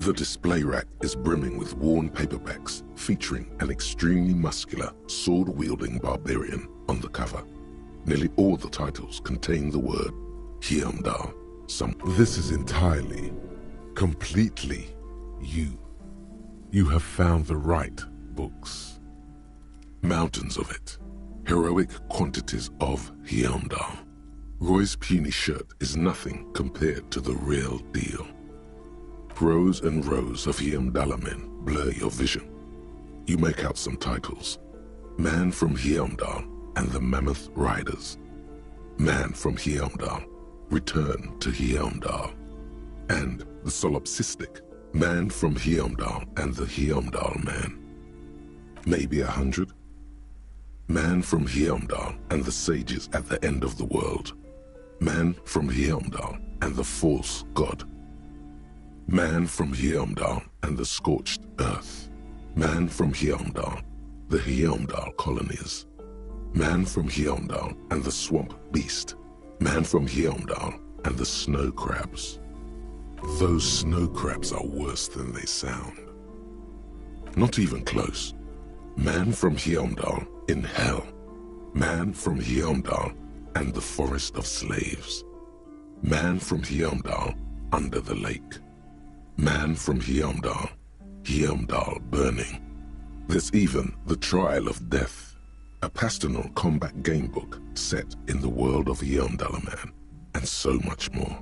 The display rack is brimming with worn paperbacks featuring an extremely muscular, sword-wielding barbarian on the cover. Nearly all the titles contain the word Hyundai. This is entirely, completely you. You have found the right books. Mountains of it. Heroic quantities of Hyundai. Roy's puny shirt is nothing compared to the real deal. Rows and rows of Hyundai men blur your vision. You make out some titles. Man from Hyundai and the Mammoth Riders. Man from Hyundai, Return to Hyundai. And the solipsistic Man from Hyundai and the Hyundai Man. Maybe 100. Man from Hyundai and the sages at the end of the world. Man from Hyundai and the false god. Man from Hyundai and the scorched earth. Man from Hyundai, the Hyundai colonies. Man from Hyundai and the swamp beast. Man from Hyundai and the snow crabs. Those snow crabs are worse than they sound. Not even close. Man from Hyundai in hell. Man from Hyundai and the forest of slaves. Man from Hyundai under the lake. Man from Hyundai, Hyundai burning. There's even The Trial of Death, a pastoral combat game book set in the world of Hyundai Man, and so much more.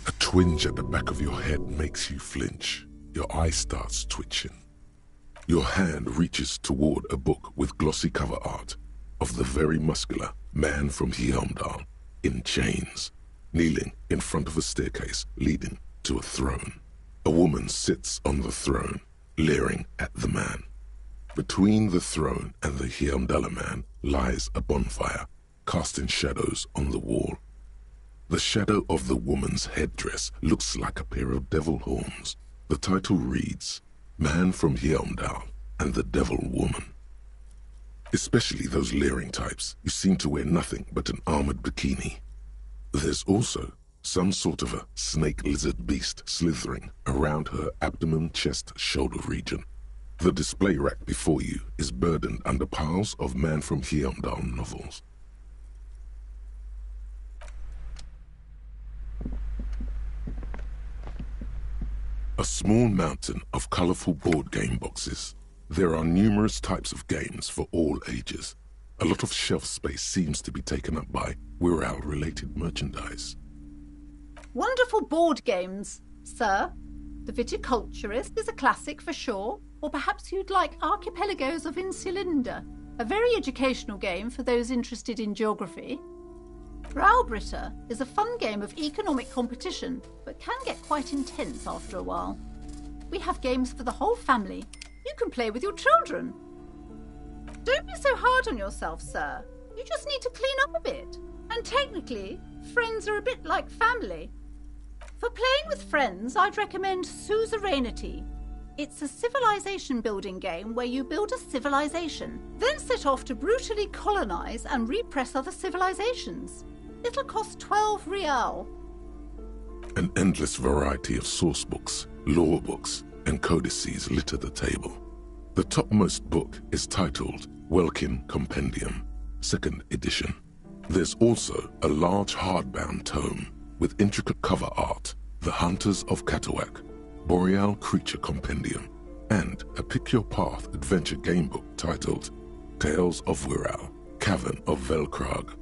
A twinge at the back of your head makes you flinch. Your eye starts twitching. Your hand reaches toward a book with glossy cover art of the very muscular Man from Hyundai in chains, kneeling in front of a staircase leading to a throne. A woman sits on the throne, leering at the man. Between the throne and the Hyundai Man lies a bonfire, casting shadows on the wall. The shadow of the woman's headdress looks like a pair of devil horns. The title reads, Man from Hyundai and the Devil Woman. Especially those leering types who seem to wear nothing but an armored bikini. There's also some sort of a snake lizard beast slithering around her abdomen, chest, shoulder region. The display rack before you is burdened under piles of Man from Hyundai novels. A small mountain of colorful board game boxes. There are numerous types of games for all ages. A lot of shelf space seems to be taken up by Wirral-related merchandise. Wonderful board games, sir. The Viticulturist is a classic for sure, or perhaps you'd like Archipelagos of Insulinde, a very educational game for those interested in geography. Braubritter is a fun game of economic competition, but can get quite intense after a while. We have games for the whole family. You can play with your children. Don't be so hard on yourself, sir. You just need to clean up a bit. And technically, friends are a bit like family. For playing with friends, I'd recommend Suzerainty. It's a civilization building game where you build a civilization, then set off to brutally colonize and repress other civilizations. It'll cost 12 real. An endless variety of source books, lore books, and codices litter the table. The topmost book is titled Welkin Compendium, 2nd edition. There's also a large hardbound tome with intricate cover art, The Hunters of Katawak, Boreal Creature Compendium, and a pick-your-path adventure game book titled Tales of Wirral, Cavern of Velkrag.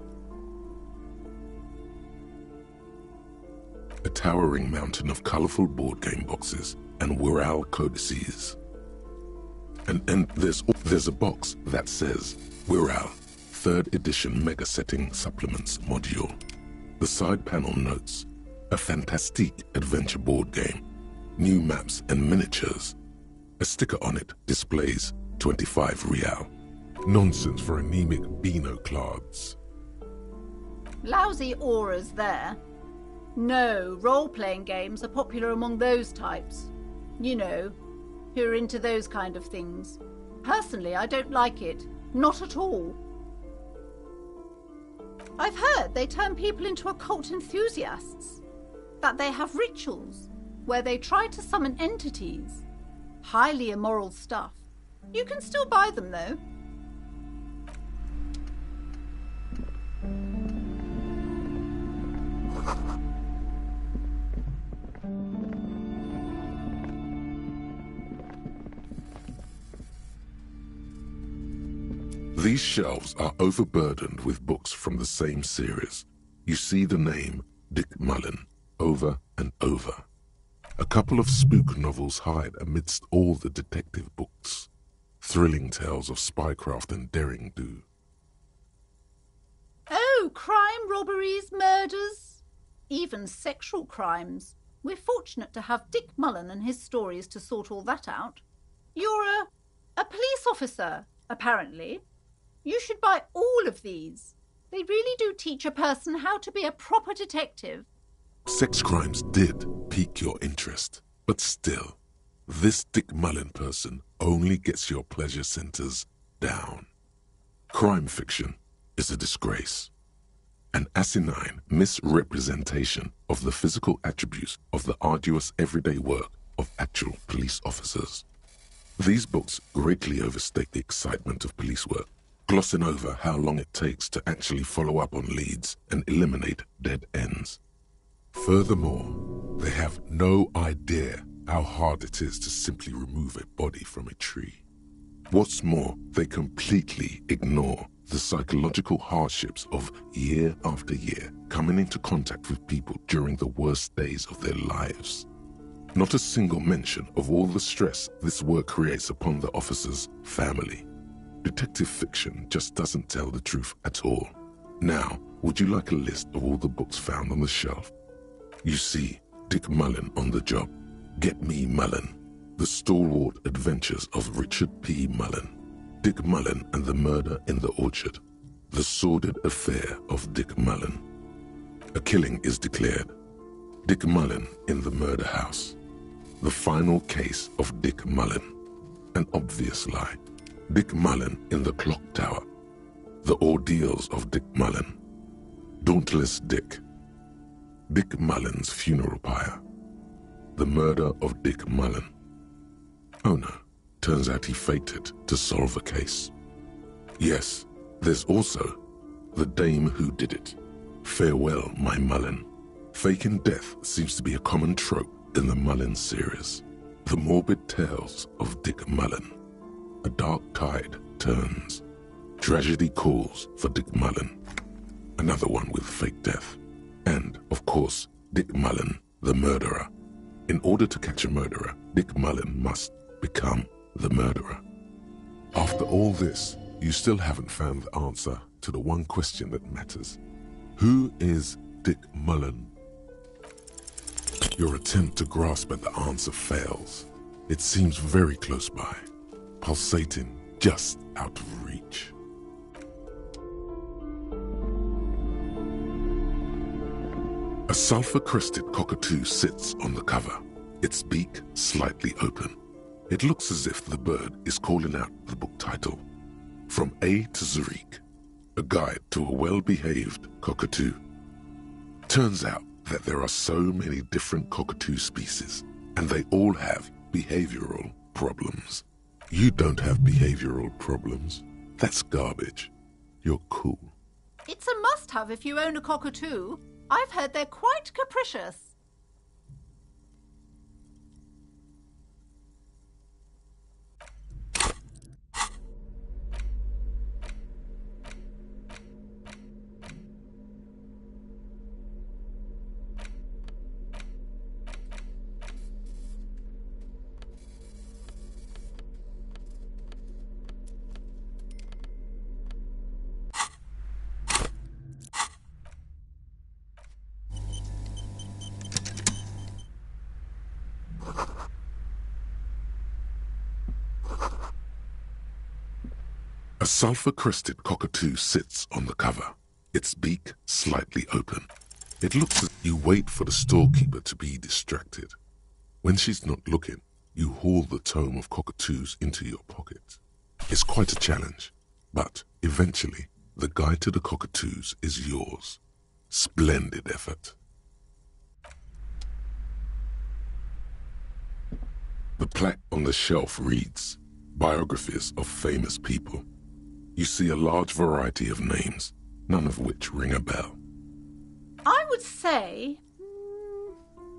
A towering mountain of colorful board game boxes and Wirral codices. And there's a box that says Wirral 3rd edition Mega Setting Supplements module. The side panel notes, a fantastique adventure board game, new maps and miniatures. A sticker on it displays 25 real. Nonsense for anemic Beano-clads. Lousy auras there. No, role-playing games are popular among those types. You know, who are into those kind of things. Personally, I don't like it. Not at all. I've heard they turn people into occult enthusiasts. that they have rituals where they try to summon entities. Highly immoral stuff. You can still buy them, though. These shelves are overburdened with books from the same series. You see the name Dick Mullen over and over. A couple of spook novels hide amidst all the detective books. Thrilling tales of spycraft and derring-do. Oh, crime, robberies, murders, even sexual crimes. We're fortunate to have Dick Mullen and his stories to sort all that out. You're a police officer, apparently. You should buy all of these. They really do teach a person how to be a proper detective. Sex crimes did pique your interest, but still, this Dick Mullen person only gets your pleasure centers down. Crime fiction is a disgrace. An asinine misrepresentation of the physical attributes of the arduous everyday work of actual police officers. These books greatly overstate the excitement of police work, glossing over how long it takes to actually follow up on leads and eliminate dead ends. Furthermore, they have no idea how hard it is to simply remove a body from a tree. What's more, they completely ignore the psychological hardships of year after year coming into contact with people during the worst days of their lives. Not a single mention of all the stress this work creates upon the officer's family. Detective fiction just doesn't tell the truth at all. Now, would you like a list of all the books found on the shelf? You see Dick Mullen on the job. Get Me Mullen. The Stalwart Adventures of Richard P. Mullen. Dick Mullen and the Murder in the Orchard. The Sordid Affair of Dick Mullen. A killing is declared. Dick Mullen in the Murder House. The Final Case of Dick Mullen. An Obvious Lie. Dick Mullen in the Clock Tower. The Ordeals of Dick Mullen. Dauntless Dick. Dick Mullen's Funeral Pyre. The Murder of Dick Mullen. Oh no, turns out he faked it to solve a case. Yes, there's also The Dame Who Did It. Farewell, My Mullen. Faking death seems to be a common trope in the Mullen series. The Morbid Tales of Dick Mullen. A dark tide turns. Tragedy calls for Dick Mullen. Another one with fake death. And, of course, Dick Mullen, the murderer. In order to catch a murderer, Dick Mullen must become the murderer. After all this, you still haven't found the answer to the one question that matters. Who is Dick Mullen? Your attempt to grasp at the answer fails. It seems very close by, pulsating just out of reach. A sulfur-crested cockatoo sits on the cover, its beak slightly open. It looks as if the bird is calling out the book title, From A to Zurich, a guide to a well-behaved cockatoo. Turns out that there are so many different cockatoo species, and they all have behavioral problems. You don't have behavioral problems. That's garbage. You're cool. It's a must-have if you own a cockatoo. I've heard they're quite capricious. A sulfur-crested cockatoo sits on the cover, its beak slightly open. It looks as you wait for the storekeeper to be distracted. When she's not looking, you haul the tome of cockatoos into your pocket. It's quite a challenge, but eventually, the guide to the cockatoos is yours. Splendid effort. The plaque on the shelf reads, Biographies of Famous People. You see a large variety of names, none of which ring a bell. I would say...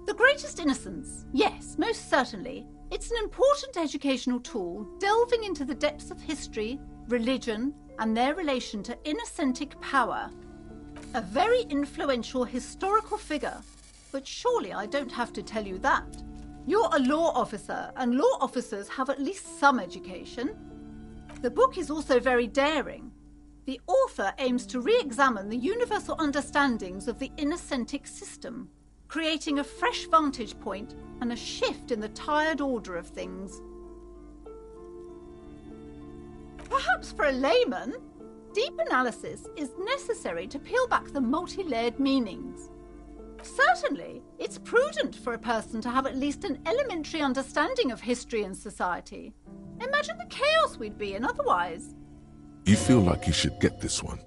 The Greatest Innocence. Yes, most certainly. It's an important educational tool delving into the depths of history, religion, and their relation to innocentic power. A very influential historical figure. But surely I don't have to tell you that. You're a law officer, and law officers have at least some education. The book is also very daring. The author aims to re-examine the universal understandings of the innocentic system, creating a fresh vantage point and a shift in the tired order of things. Perhaps for a layman, deep analysis is necessary to peel back the multi-layered meanings. Certainly, it's prudent for a person to have at least an elementary understanding of history and society. Imagine the chaos we'd be in otherwise. You feel like you should get this one.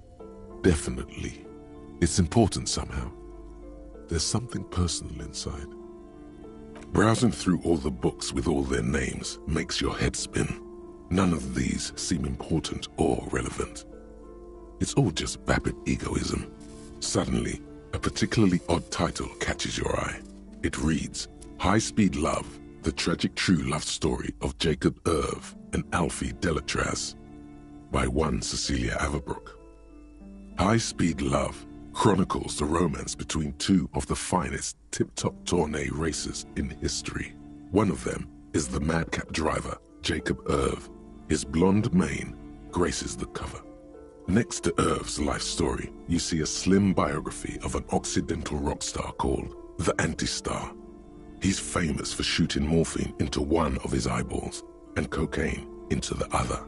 Definitely. It's important somehow. There's something personal inside. Browsing through all the books with all their names makes your head spin. None of these seem important or relevant. It's all just vapid egoism. Suddenly, a particularly odd title catches your eye. It reads, High-Speed Love, the tragic true love story of Jacob Irv and Alfie Delatraz, by one Cecilia Averbrook. High-Speed Love chronicles the romance between two of the finest tip-top tourney racers in history. One of them is the madcap driver, Jacob Irv. His blonde mane graces the cover. Next to Irv's life story, you see a slim biography of an Occidental rock star called the Anti-Star. He's famous for shooting morphine into one of his eyeballs and cocaine into the other.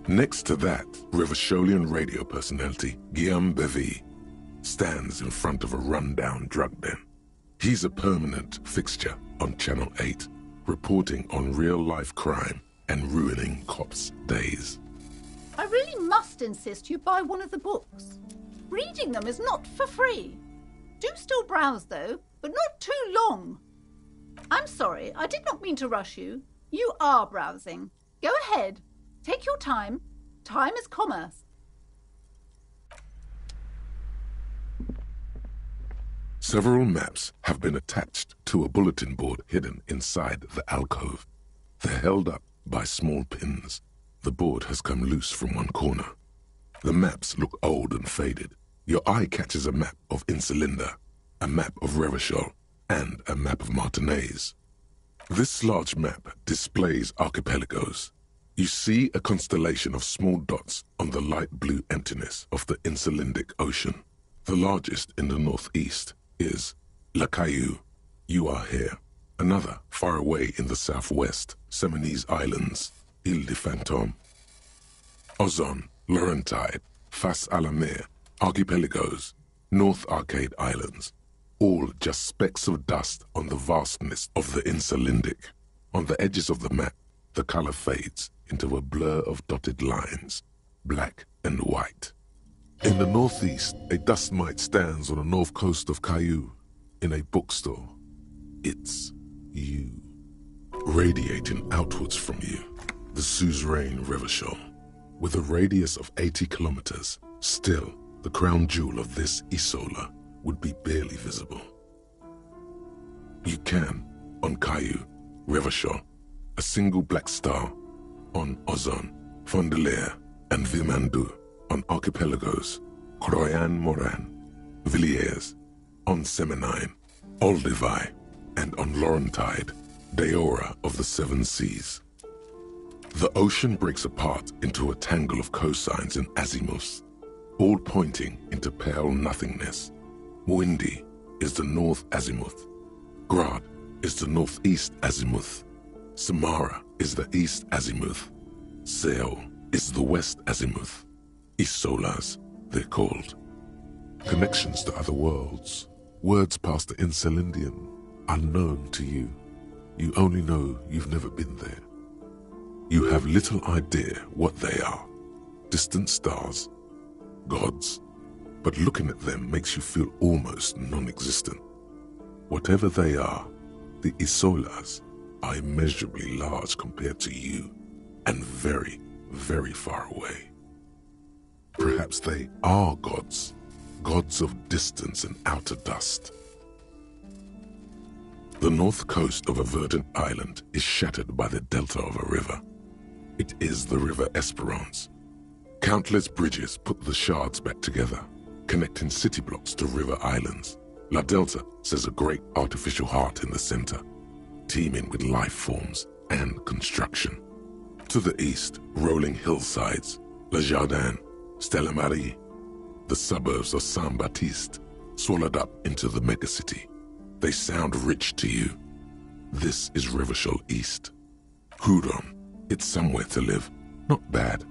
Next to that, Revacholian radio personality Guillaume Bevy stands in front of a rundown drug den. He's a permanent fixture on Channel 8, reporting on real-life crime and ruining cops' days. I really must insist you buy one of the books. Reading them is not for free. Do still browse, though, but not too long. I'm sorry, I did not mean to rush you. You are browsing. Go ahead. Take your time. Time is commerce. Several maps have been attached to a bulletin board hidden inside the alcove. They're held up by small pins. The board has come loose from one corner. The maps look old and faded. Your eye catches a map of Insulinda, a map of Revachol, and a map of Martinaise. This large map displays archipelagos. You see a constellation of small dots on the light blue emptiness of the Insulindic Ocean. The largest in the northeast is La Caillou. You are here. Another, far away in the southwest, Seminese Islands, Ile de Fantôme. Ozon, Laurentide, Fas à la Mer, Archipelagos, North Arcade Islands, all just specks of dust on the vastness of the Insulindic. On the edges of the map, the color fades into a blur of dotted lines, black and white. In the northeast, a dust mite stands on the north coast of Caillou, in a bookstore. It's you. Radiating outwards from you, the suzerain Revachol. With a radius of 80 kilometers, still, the crown jewel of this Isola would be barely visible. You can, on Caillou, Revachol, a single black star, on Ozon, Fondelier, and Vilmandoux, on archipelagos, Croyan Moran, Villiers, on Seminine, Olduvai, and on Laurentide, Deora of the Seven Seas. The ocean breaks apart into a tangle of cosines and azimuths, all pointing into pale nothingness. Mwindi is the north azimuth. Grad is the northeast azimuth. Samara is the east azimuth. Seo is the west azimuth. Isolas, they're called. Connections to other worlds, words past the Insulindian, unknown to you. You only know you've never been there. You have little idea what they are. Distant stars, gods, but looking at them makes you feel almost non-existent. Whatever they are, the Isolas are immeasurably large compared to you, and very, very far away. Perhaps they are gods, gods of distance and outer dust. The north coast of a verdant island is shattered by the delta of a river. It is the River Esperance. Countless bridges put the shards back together, connecting city blocks to river islands. La Delta says a great artificial heart in the center, teeming with life forms and construction. To the east, rolling hillsides, Le Jardin, Stella Marie, the suburbs of Saint-Baptiste, swallowed up into the megacity. They sound rich to you. This is Rivachol East. Hudon, it's somewhere to live, not bad.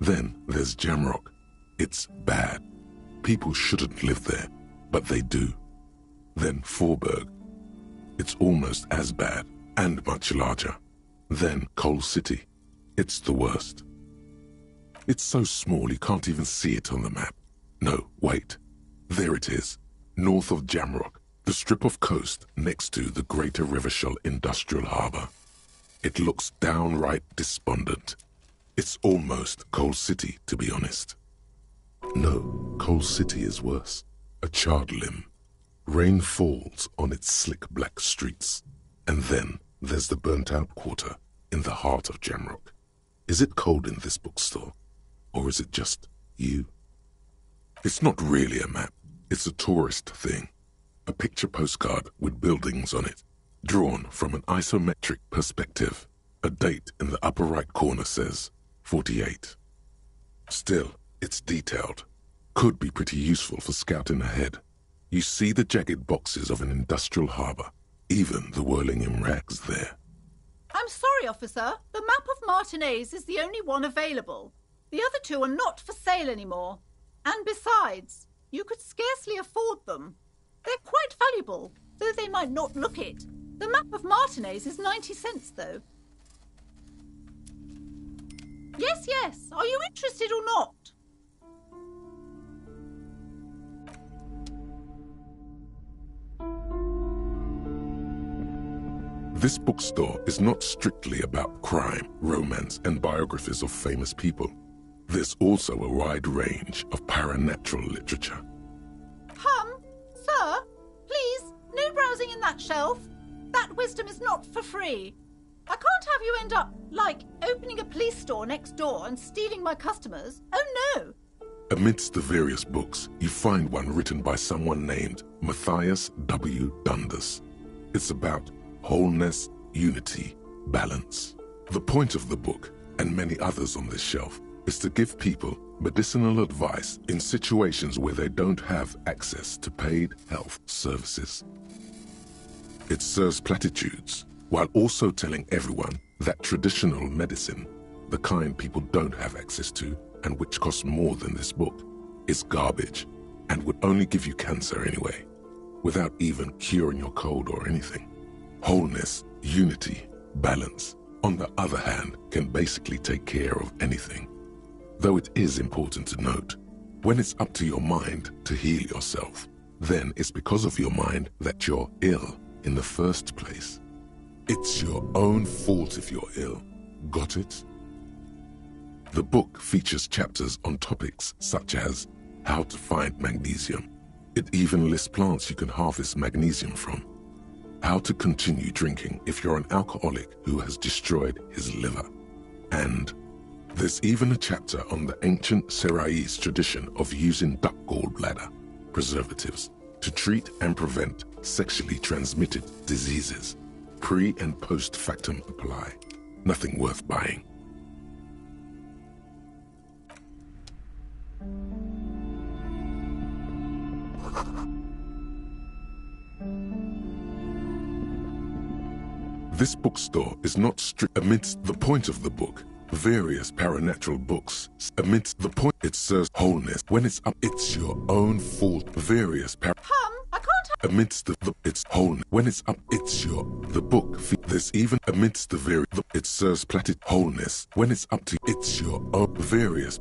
Then there's Jamrock. It's bad. People shouldn't live there, but they do. Then Forburg. It's almost as bad and much larger. Then Coal City. It's the worst. It's so small you can't even see it on the map. No, wait. There it is, north of Jamrock, the strip of coast next to the Greater Rivachol Industrial Harbour. It looks downright despondent. It's almost Coal City, to be honest. No, Coal City is worse. A charred limb. Rain falls on its slick black streets. And then there's the burnt-out quarter in the heart of Jamrock. Is it cold in this bookstore? Or is it just you? It's not really a map. It's a tourist thing. A picture postcard with buildings on it, drawn from an isometric perspective. A date in the upper right corner says 48. Still, it's detailed. Could be pretty useful for scouting ahead. You see the jagged boxes of an industrial harbour, even the whirling in rags there. I'm sorry, officer. The map of Martinez is the only one available. The other two are not for sale anymore. And besides, you could scarcely afford them. They're quite valuable, though they might not look it. The map of Martinez is 90 cents, though. Yes, yes. Are you interested or not? This bookstore is not strictly about crime, romance, and biographies of famous people. There's also a wide range of paranatural literature. Sir, please, no browsing in that shelf. That wisdom is not for free. I can't have you end up, like, opening a police store next door and stealing my customers. Oh, no. Amidst the various books, you find one written by someone named Matthias W. Dundas. It's about wholeness, unity, balance. The point of the book, and many others on this shelf, is to give people medicinal advice in situations where they don't have access to paid health services. It serves platitudes, while also telling everyone that traditional medicine, the kind people don't have access to and which costs more than this book, is garbage and would only give you cancer anyway, without even curing your cold or anything. Wholeness, unity, balance, on the other hand, can basically take care of anything. Though it is important to note, when it's up to your mind to heal yourself, then it's because of your mind that you're ill in the first place. It's your own fault if you're ill. Got it? The book features chapters on topics such as how to find magnesium. It even lists plants you can harvest magnesium from. How to continue drinking if you're an alcoholic who has destroyed his liver. And there's even a chapter on the ancient Seraïs tradition of using duck gallbladder preservatives to treat and prevent sexually transmitted diseases. Pre- and post-factum apply. Nothing worth buying. This bookstore is not strict amidst the point of the book. Various paranatural books. Amidst the point, it serves wholeness. When it's up, it's your own fault. Various I can't. amidst it's wholeness. When it's up, it's your the book. There's even amidst the it serves platted wholeness. When it's up to, it's your own various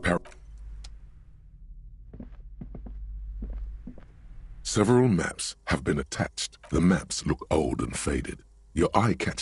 Several maps have been attached. The maps look old and faded. Your eye catch.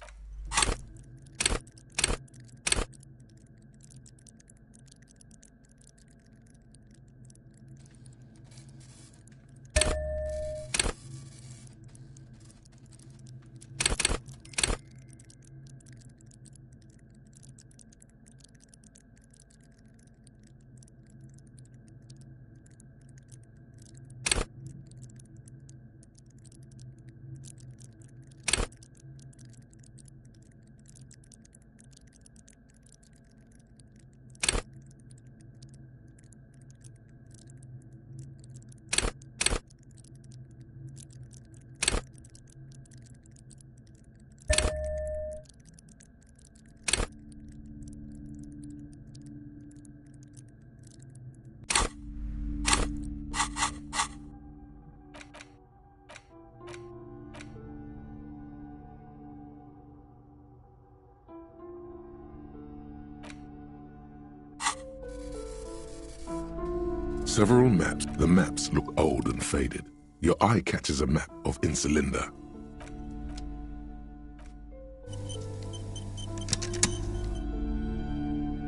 Several maps. The maps look old and faded. Your eye catches a map of Insulinda.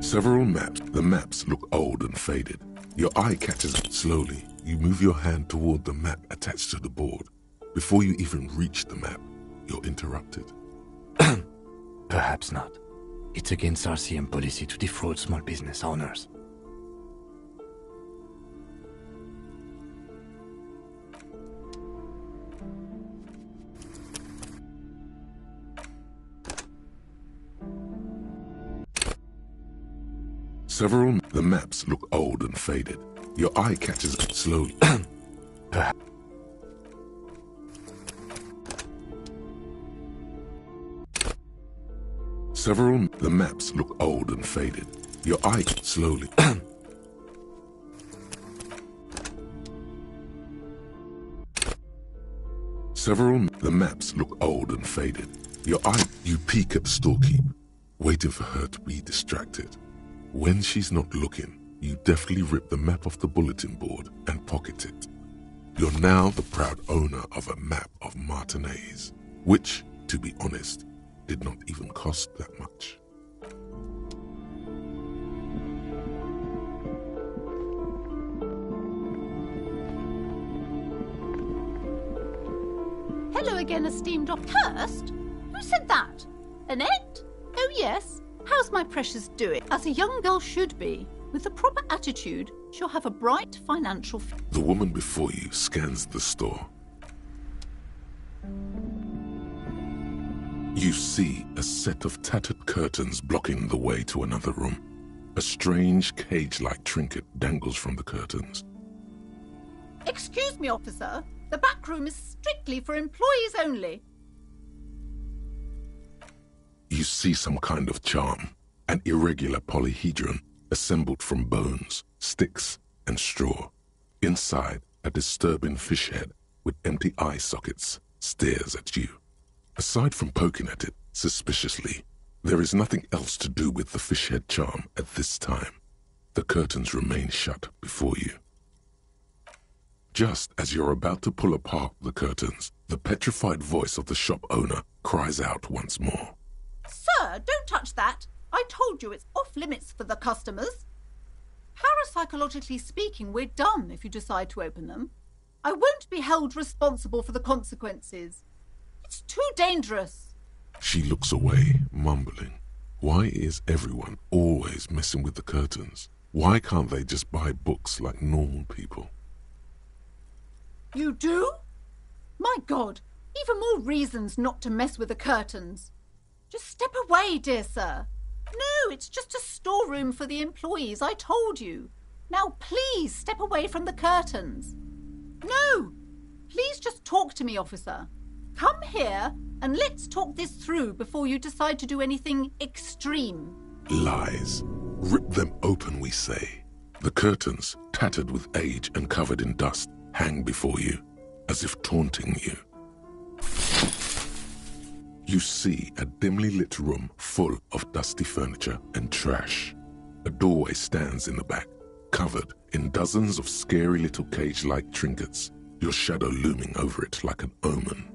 Several maps. The maps look old and faded. Your eye catches it. Slowly, you move your hand toward the map attached to the board. Before you even reach the map, you're interrupted. Perhaps not. It's against RCM policy to defraud small business owners. Several. The maps look old and faded. Your eye catches it. Slowly. Several. The maps look old and faded. Your eye slowly. Several. The maps look old and faded. Your eye. You peek at the storekeep, waiting for her to be distracted. When she's not looking, you deftly rip the map off the bulletin board and pocket it. You're now the proud owner of a map of Martinez, which, to be honest, did not even cost that much. Hello again, esteemed Hurst? Who said that? Annette? Oh yes. How's my precious doing? As a young girl should be. With the proper attitude, she'll have a bright financial future. The woman before you scans the store. You see a set of tattered curtains blocking the way to another room. A strange cage-like trinket dangles from the curtains. Excuse me, officer. The back room is strictly for employees only. You see some kind of charm, an irregular polyhedron assembled from bones, sticks, and straw. Inside, a disturbing fish head with empty eye sockets stares at you. Aside from poking at it suspiciously, there is nothing else to do with the fish head charm at this time. The curtains remain shut before you. Just as you're about to pull apart the curtains, the petrified voice of the shop owner cries out once more. Sir, don't touch that. I told you it's off limits for the customers. Parapsychologically speaking, we're done if you decide to open them. I won't be held responsible for the consequences. It's too dangerous. She looks away, mumbling. Why is everyone always messing with the curtains? Why can't they just buy books like normal people? You do? My God, even more reasons not to mess with the curtains. Just step away, dear sir. No, it's just a storeroom for the employees, I told you. Now please step away from the curtains. No, please just talk to me, officer. Come here and let's talk this through before you decide to do anything extreme. Lies. Rip them open, we say. The curtains, tattered with age and covered in dust, hang before you, as if taunting you. You see a dimly lit room full of dusty furniture and trash. A doorway stands in the back, covered in dozens of scary little cage-like trinkets, your shadow looming over it like an omen.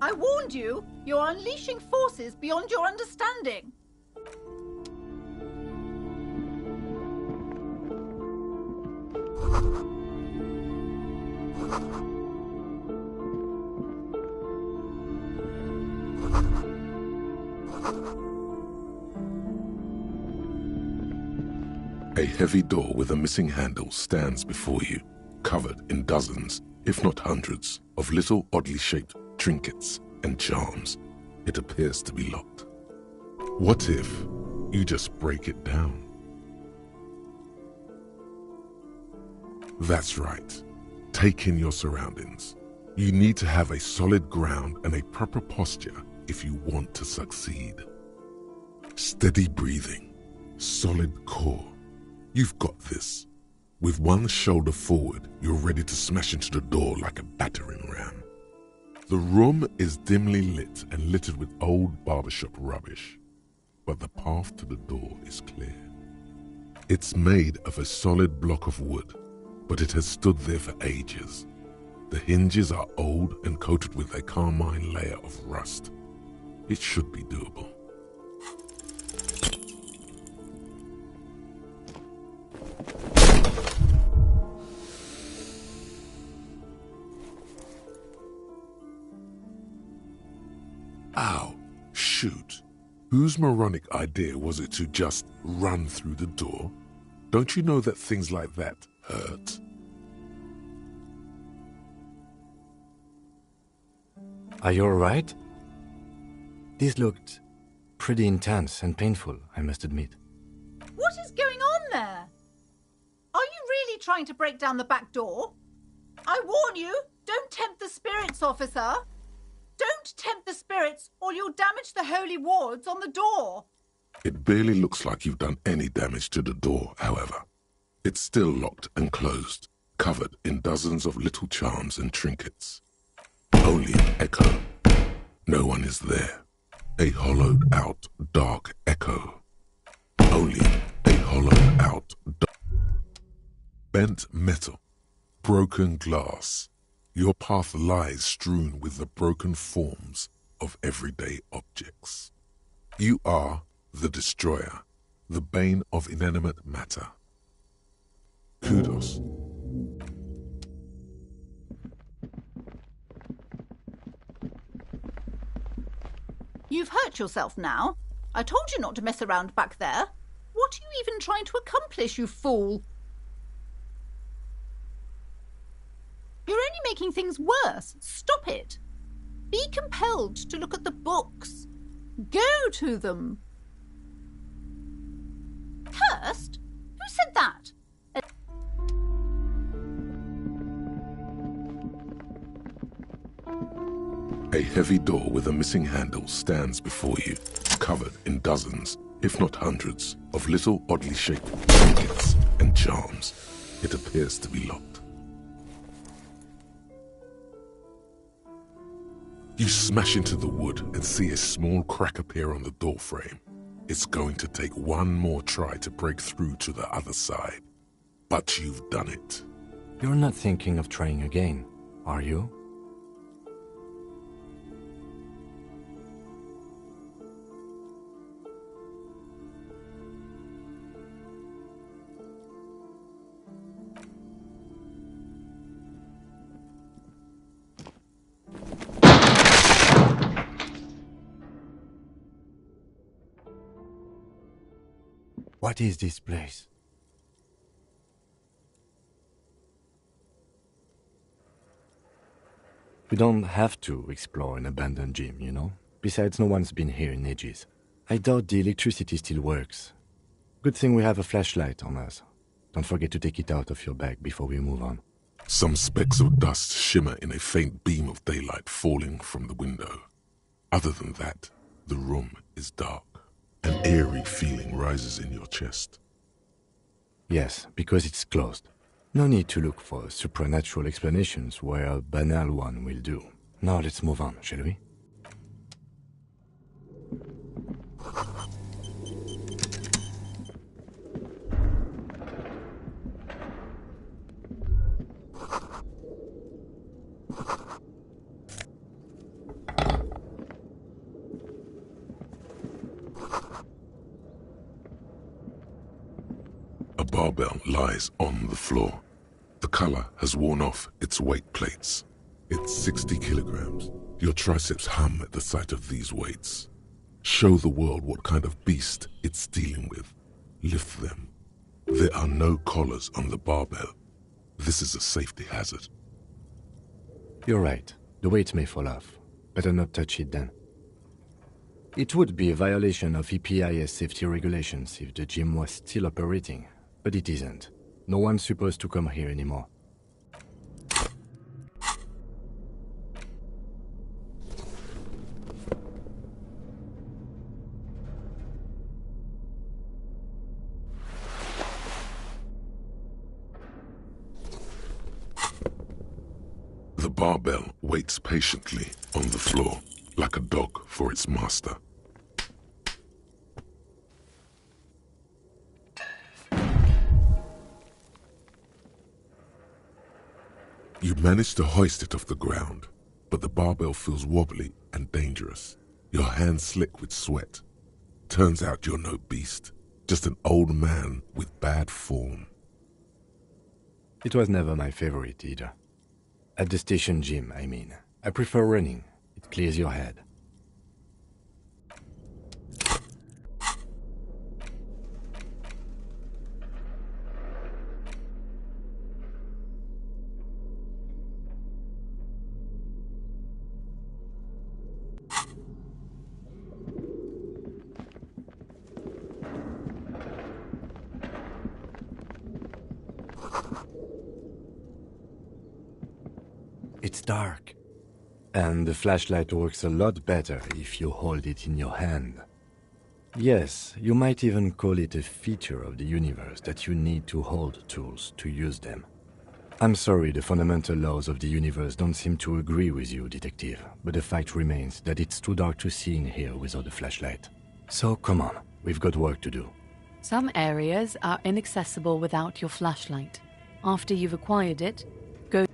I warned you, you're unleashing forces beyond your understanding. A heavy door with a missing handle stands before you, covered in dozens, if not hundreds, of little oddly shaped trinkets and charms. It appears to be locked. What if you just break it down? That's right. Take in your surroundings. You need to have a solid ground and a proper posture if you want to succeed. Steady breathing, solid core. You've got this. With one shoulder forward, you're ready to smash into the door like a battering ram. The room is dimly lit and littered with old barbershop rubbish, but the path to the door is clear. It's made of a solid block of wood, but it has stood there for ages. The hinges are old and coated with a carmine layer of rust. It should be doable. Ow, shoot. Whose moronic idea was it to just run through the door? Don't you know that things like that hurt? Are you alright? This looked pretty intense and painful, I must admit. What is going on there? Are you really trying to break down the back door? I warn you, don't tempt the spirits, officer. Don't tempt the spirits, or you'll damage the holy wards on the door. It barely looks like you've done any damage to the door, however. It's still locked and closed, covered in dozens of little charms and trinkets. Only an echo. No one is there. A hollowed-out, dark echo. Only a hollowed-out, bent metal, broken glass. Your path lies strewn with the broken forms of everyday objects. You are the destroyer, the bane of inanimate matter. Kudos. You've hurt yourself now. I told you not to mess around back there. What are you even trying to accomplish, you fool? You're only making things worse. Stop it. Be compelled to look at the books. Go to them. Cursed? Who said that? A heavy door with a missing handle stands before you, covered in dozens, if not hundreds, of little oddly shaped trinkets and charms. It appears to be locked. You smash into the wood and see a small crack appear on the door frame. It's going to take one more try to break through to the other side. But you've done it. You're not thinking of trying again, are you? What is this place? We don't have to explore an abandoned gym, you know? Besides, no one's been here in ages. I doubt the electricity still works. Good thing we have a flashlight on us. Don't forget to take it out of your bag before we move on. Some specks of dust shimmer in a faint beam of daylight falling from the window. Other than that, the room is dark. An eerie feeling rises in your chest. Yes, because it's closed. No need to look for supernatural explanations where a banal one will do. Now let's move on, shall we? A barbell lies on the floor. The color has worn off its weight plates. It's 60 kilograms. Your triceps hum at the sight of these weights. Show the world what kind of beast it's dealing with. Lift them. There are no collars on the barbell. This is a safety hazard. You're right. The weight may fall off. Better not touch it then. It would be a violation of EPIS safety regulations if the gym was still operating, but it isn't. No one's supposed to come here anymore. The barbell waits patiently on the floor, like a dog for its master. You manage to hoist it off the ground, but the barbell feels wobbly and dangerous. Your hands slick with sweat. Turns out you're no beast, just an old man with bad form. It was never my favorite either. At the station gym, I mean. I prefer running. It clears your head. It's dark. And the flashlight works a lot better if you hold it in your hand. Yes, you might even call it a feature of the universe that you need to hold tools to use them. I'm sorry the fundamental laws of the universe don't seem to agree with you, Detective, but the fact remains that it's too dark to see in here without a flashlight. So come on, we've got work to do. Some areas are inaccessible without your flashlight. After you've acquired it, go...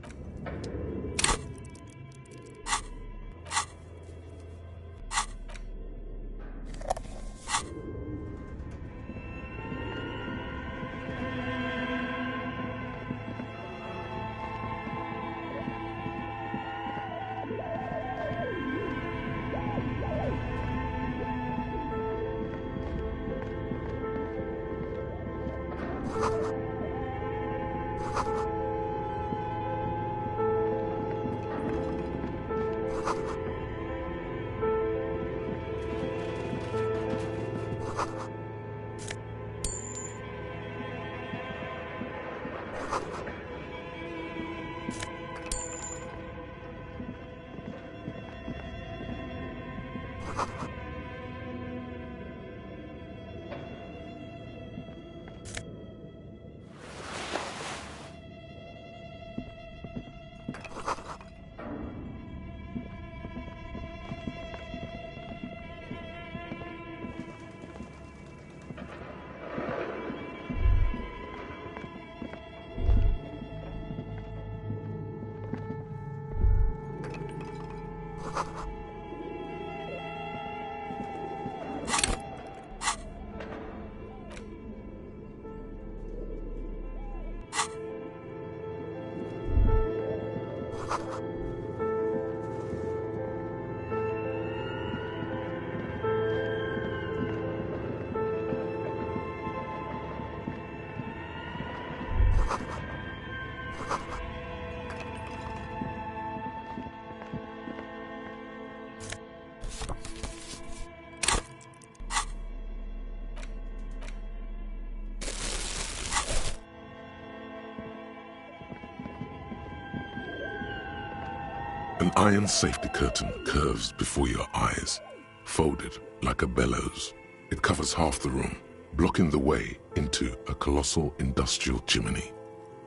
An iron safety curtain curves before your eyes, folded like a bellows. It covers half the room, blocking the way into a colossal industrial chimney.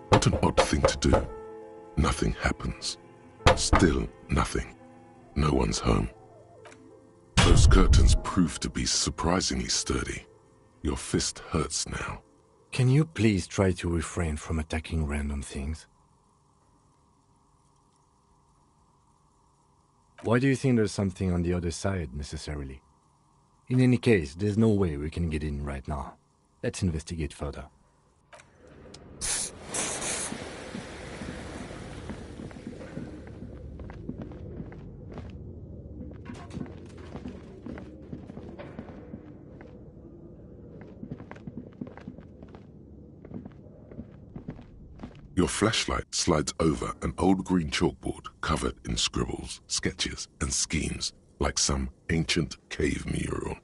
What an odd thing to do. Nothing happens. Still nothing. No one's home. Those curtains prove to be surprisingly sturdy. Your fist hurts now. Can you please try to refrain from attacking random things? Why do you think there's something on the other side, necessarily? In any case, there's no way we can get in right now. Let's investigate further. Your flashlight slides over an old green chalkboard covered in scribbles, sketches, and schemes like some ancient cave mural.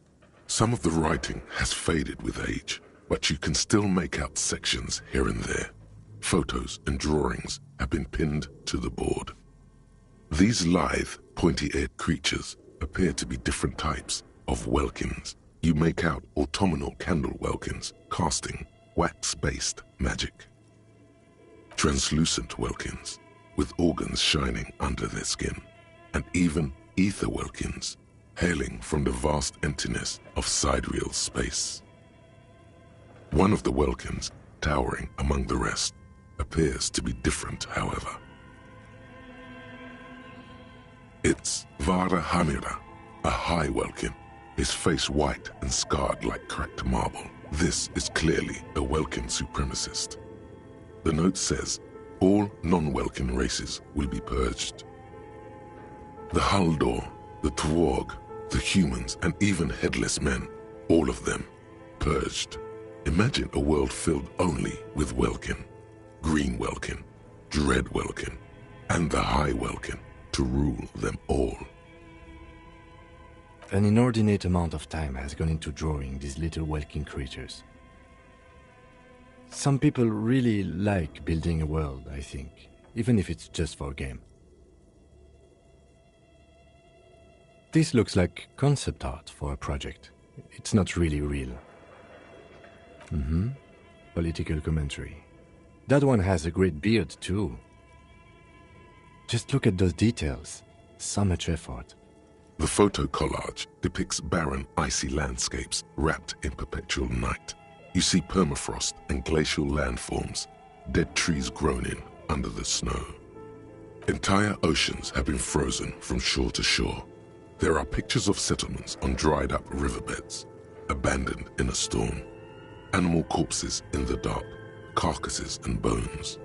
Some of the writing has faded with age, but you can still make out sections here and there. Photos and drawings have been pinned to the board. These lithe, pointy-eared creatures appear to be different types of welkins. You make out autumnal candle welkins casting wax-based magic. Translucent welkins, with organs shining under their skin, and even ether welkins, hailing from the vast emptiness of sidereal space. One of the welkins, towering among the rest, appears to be different, however. It's Vara Hamira, a high Welkin, his face white and scarred like cracked marble. This is clearly a Welkin supremacist. The note says, all non-Welkin races will be purged. The Haldor, the Twarg, the humans, and even headless men, all of them, purged. Imagine a world filled only with Welkin, Green Welkin, Dread Welkin, and the High Welkin to rule them all. An inordinate amount of time has gone into drawing these little Welkin creatures. Some people really like building a world, I think, even if it's just for a game. This looks like concept art for a project. It's not really real. Political commentary. That one has a great beard too. Just look at those details. So much effort. The photo collage depicts barren, icy landscapes wrapped in perpetual night. You see permafrost and glacial landforms, dead trees grown in under the snow. Entire oceans have been frozen from shore to shore. There are pictures of settlements on dried-up riverbeds, abandoned in a storm. Animal corpses in the dark, carcasses and bones.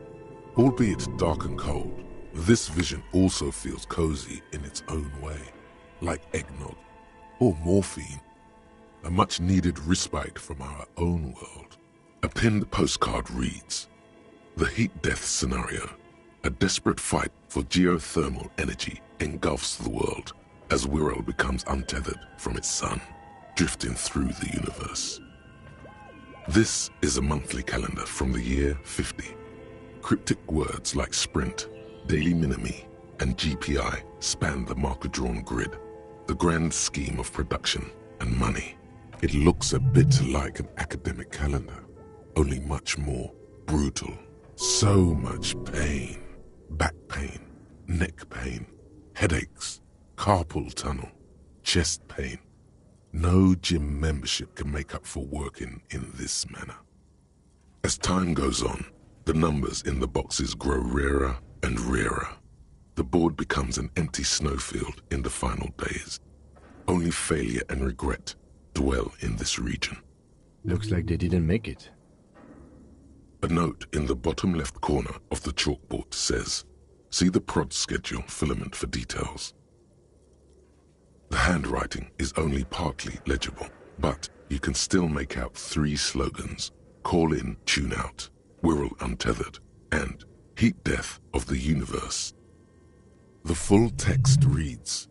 Albeit dark and cold, this vision also feels cozy in its own way, like eggnog or morphine, a much-needed respite from our own world. A pinned postcard reads, "The heat death scenario, a desperate fight for geothermal energy engulfs the world as Wirral becomes untethered from its sun, drifting through the universe." This is a monthly calendar from the year 50. Cryptic words like sprint, daily minimi, and GPI span the marker-drawn grid, the grand scheme of production and money. It looks a bit like an academic calendar, only much more brutal. So much pain. Back pain, neck pain, headaches, carpal tunnel, chest pain. No gym membership can make up for working in this manner. As time goes on, the numbers in the boxes grow rarer and rarer. The board becomes an empty snowfield in the final days. Only failure and regret dwell in this region. Looks like they didn't make it. A note in the bottom left corner of the chalkboard says, "See the prod schedule filament for details." The handwriting is only partly legible, but you can still make out 3 slogans: Call in, Tune Out, Wirral Untethered, and Heat Death of the Universe. The full text reads,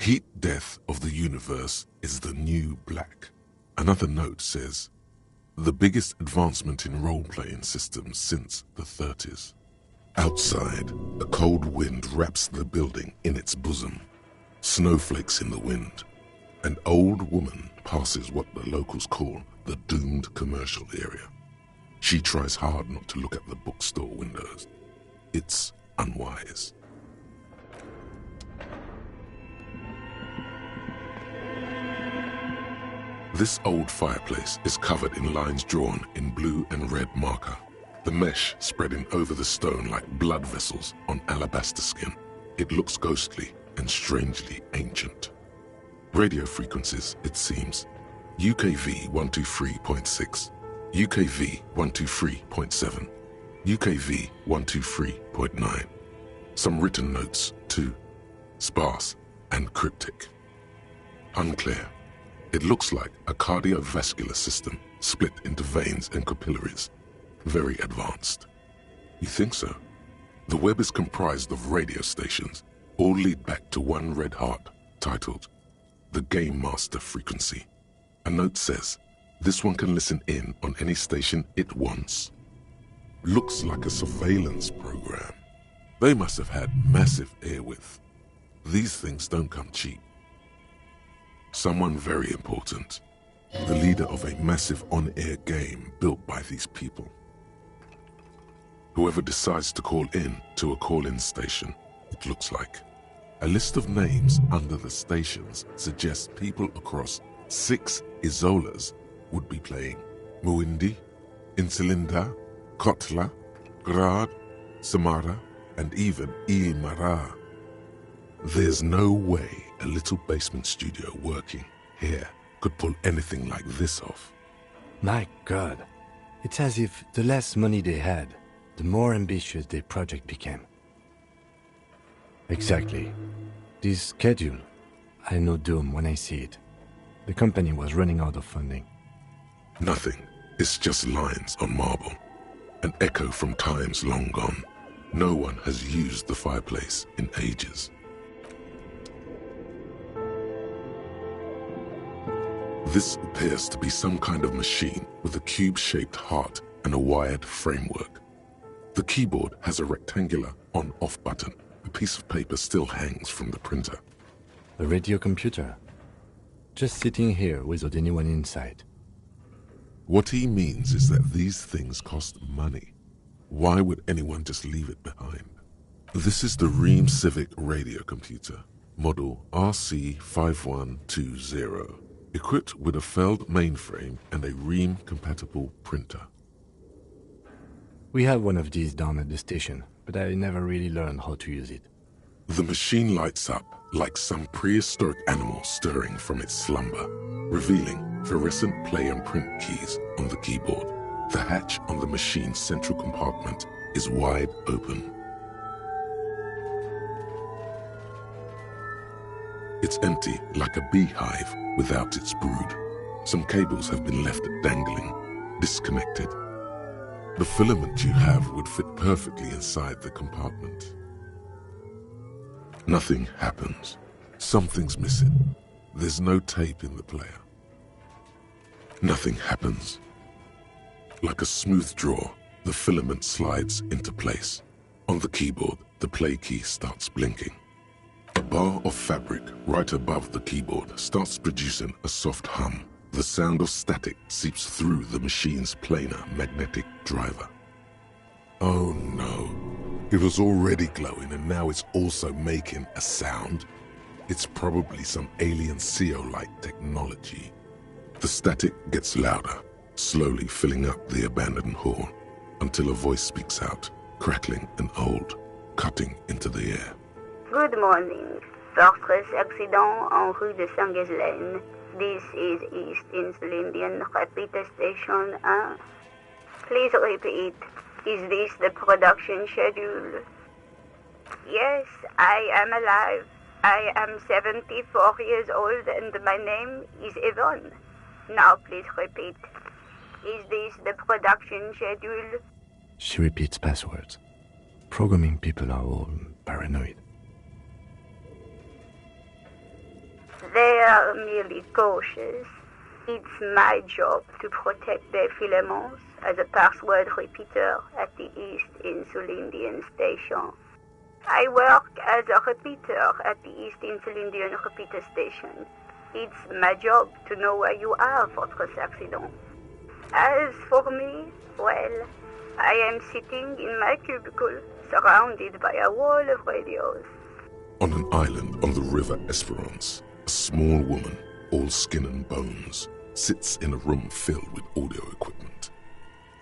"Heat Death of the Universe is the new black." Another note says, "The biggest advancement in role-playing systems since the 30s. Outside, a cold wind wraps the building in its bosom. Snowflakes in the wind. An old woman passes what the locals call the doomed commercial area. She tries hard not to look at the bookstore windows. It's unwise." This old fireplace is covered in lines drawn in blue and red marker, the mesh spreading over the stone like blood vessels on alabaster skin. It looks ghostly and strangely ancient. Radio frequencies, it seems: UKV 123.6, UKV 123.7, UKV 123.9. Some written notes, too, sparse and cryptic. Unclear. It looks like a cardiovascular system split into veins and capillaries. Very advanced. You think so? The web is comprised of radio stations, all lead back to one red heart, titled The Game Master Frequency. A note says, this one can listen in on any station it wants. Looks like a surveillance program. They must have had massive airwidth. These things don't come cheap. Someone very important. The leader of a massive on-air game built by these people. Whoever decides to call in to a call-in station, it looks like. A list of names under the stations suggests people across 6 Isolas would be playing. Muindi, Insulinda, Kotla, Grad, Samara, and even Ilmara. There's no way a little basement studio working here could pull anything like this off. My God. It's as if the less money they had, the more ambitious their project became. Exactly. This schedule, I know doom when I see it. The company was running out of funding. Nothing. It's just lines on marble. An echo from times long gone. No one has used the fireplace in ages. This appears to be some kind of machine with a cube-shaped heart and a wired framework. The keyboard has a rectangular on-off button. A piece of paper still hangs from the printer. A radio computer. Just sitting here without anyone inside. What he means is that these things cost money. Why would anyone just leave it behind? This is the Ream Civic radio computer, model RC5120, equipped with a Feld mainframe and a Ream-compatible printer. We have one of these down at the station, but I never really learned how to use it. The machine lights up like some prehistoric animal stirring from its slumber, revealing fluorescent play and print keys on the keyboard. The hatch on the machine's central compartment is wide open. It's empty like a beehive without its brood. Some cables have been left dangling, disconnected. The filament you have would fit perfectly inside the compartment. Nothing happens. Something's missing. There's no tape in the player. Nothing happens. Like a smooth draw, the filament slides into place. On the keyboard, the play key starts blinking. A bar of fabric right above the keyboard starts producing a soft hum. The sound of static seeps through the machine's planar magnetic driver. Oh no. It was already glowing and now it's also making a sound. It's probably some alien CO-like technology. The static gets louder, slowly filling up the abandoned hall, until a voice speaks out, crackling and old, cutting into the air. Good morning. Fortress accident en rue de Saint-Ghislaine. This is East Insulindian Repeater Station 1. Please repeat. Is this the production schedule? Yes, I am alive. I am 74 years old and my name is Yvonne. Now please repeat. Is this the production schedule? She repeats passwords. Programming people are all paranoid. They are merely cautious. It's my job to protect their filaments as a password repeater at the East Insulindian Station. I work as a repeater at the East Insulindian Repeater Station. It's my job to know where you are, Fortress Accident. As for me, well, I am sitting in my cubicle, surrounded by a wall of radios. On an island on the river Esperance, a small woman, all skin and bones, sits in a room filled with audio equipment.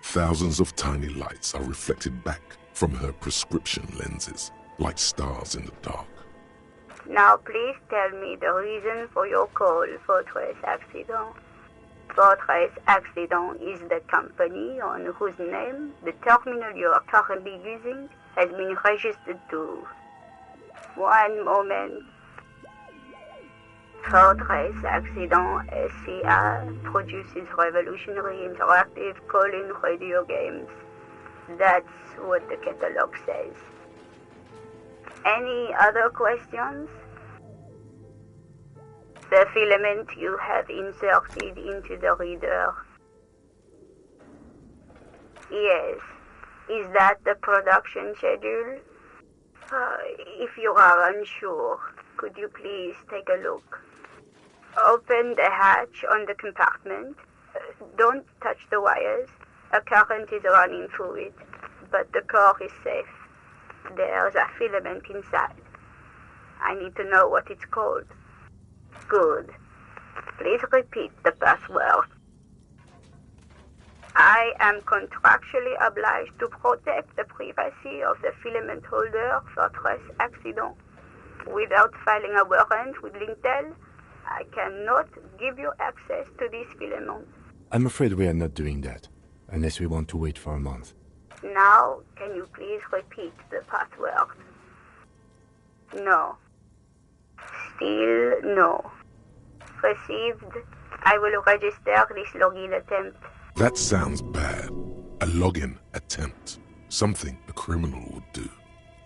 Thousands of tiny lights are reflected back from her prescription lenses, like stars in the dark. Now please tell me the reason for your call, Fortress Accident. Fortress Accident is the company on whose name the terminal you are currently using has been registered to. One moment. Fortress Accident SCA produces revolutionary interactive call-in radio games. That's what the catalog says. Any other questions? The filament you have inserted into the reader. Yes. Is that the production schedule? If you are unsure, could you please take a look? Open the hatch on the compartment. Don't touch the wires. A current is running through it, but the core is safe. There's a filament inside. I need to know what it's called. Good. Please repeat the password. I am contractually obliged to protect the privacy of the filament holder, Fortress Accident. Without filing a warrant with Lintel, I cannot give you access to these filaments. I'm afraid we are not doing that, unless we want to wait for a month. Now, can you please repeat the password? No. Still no. Received. I will register this login attempt. That sounds bad. A login attempt. Something a criminal would do.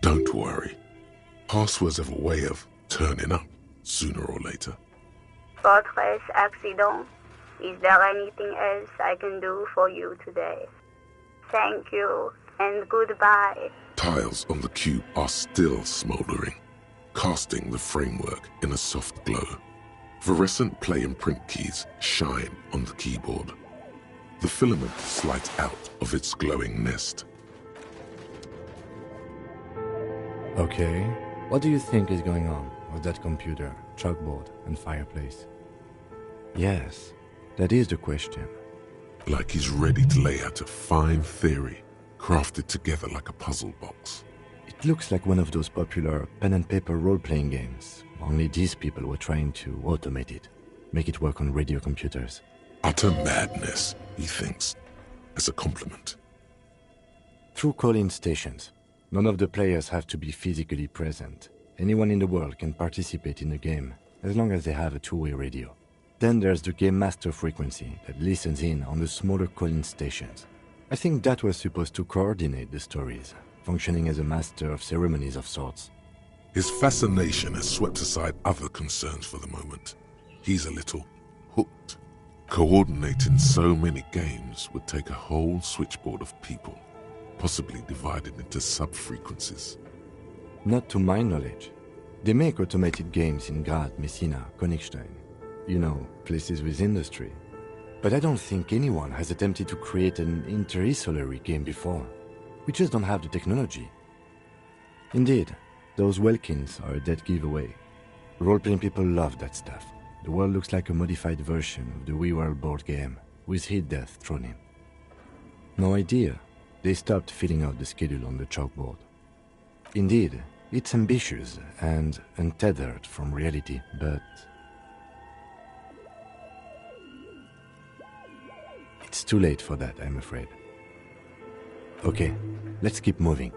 Don't worry. Passwords have a way of turning up sooner or later. Fortress accident. Is there anything else I can do for you today? Thank you, and goodbye. Tiles on the cube are still smoldering, casting the framework in a soft glow. Fluorescent play and print keys shine on the keyboard. The filament slides out of its glowing nest. Okay, what do you think is going on with that computer, chalkboard, and fireplace? Yes, that is the question. Like he's ready to lay out a fine theory, crafted together like a puzzle box. It looks like one of those popular pen and paper role-playing games, only these people were trying to automate it, make it work on radio computers. Utter madness, he thinks, as a compliment. Through call-in stations, none of the players have to be physically present. Anyone in the world can participate in the game, as long as they have a two-way radio. Then there's the Game Master frequency that listens in on the smaller call-in stations. I think that was supposed to coordinate the stories, functioning as a master of ceremonies of sorts. His fascination has swept aside other concerns for the moment. He's a little hooked. Coordinating so many games would take a whole switchboard of people, possibly divided into sub-frequencies. Not to my knowledge. They make automated games in Grad, Messina, Königstein. You know, places with industry. But I don't think anyone has attempted to create an inter-isolary game before. We just don't have the technology. Indeed, those Welkins are a dead giveaway. Role-playing people love that stuff. The world looks like a modified version of the WeWorld board game, with hit death thrown in. No idea. They stopped filling out the schedule on the chalkboard. Indeed, it's ambitious and untethered from reality, but it's too late for that, I'm afraid. Okay, let's keep moving.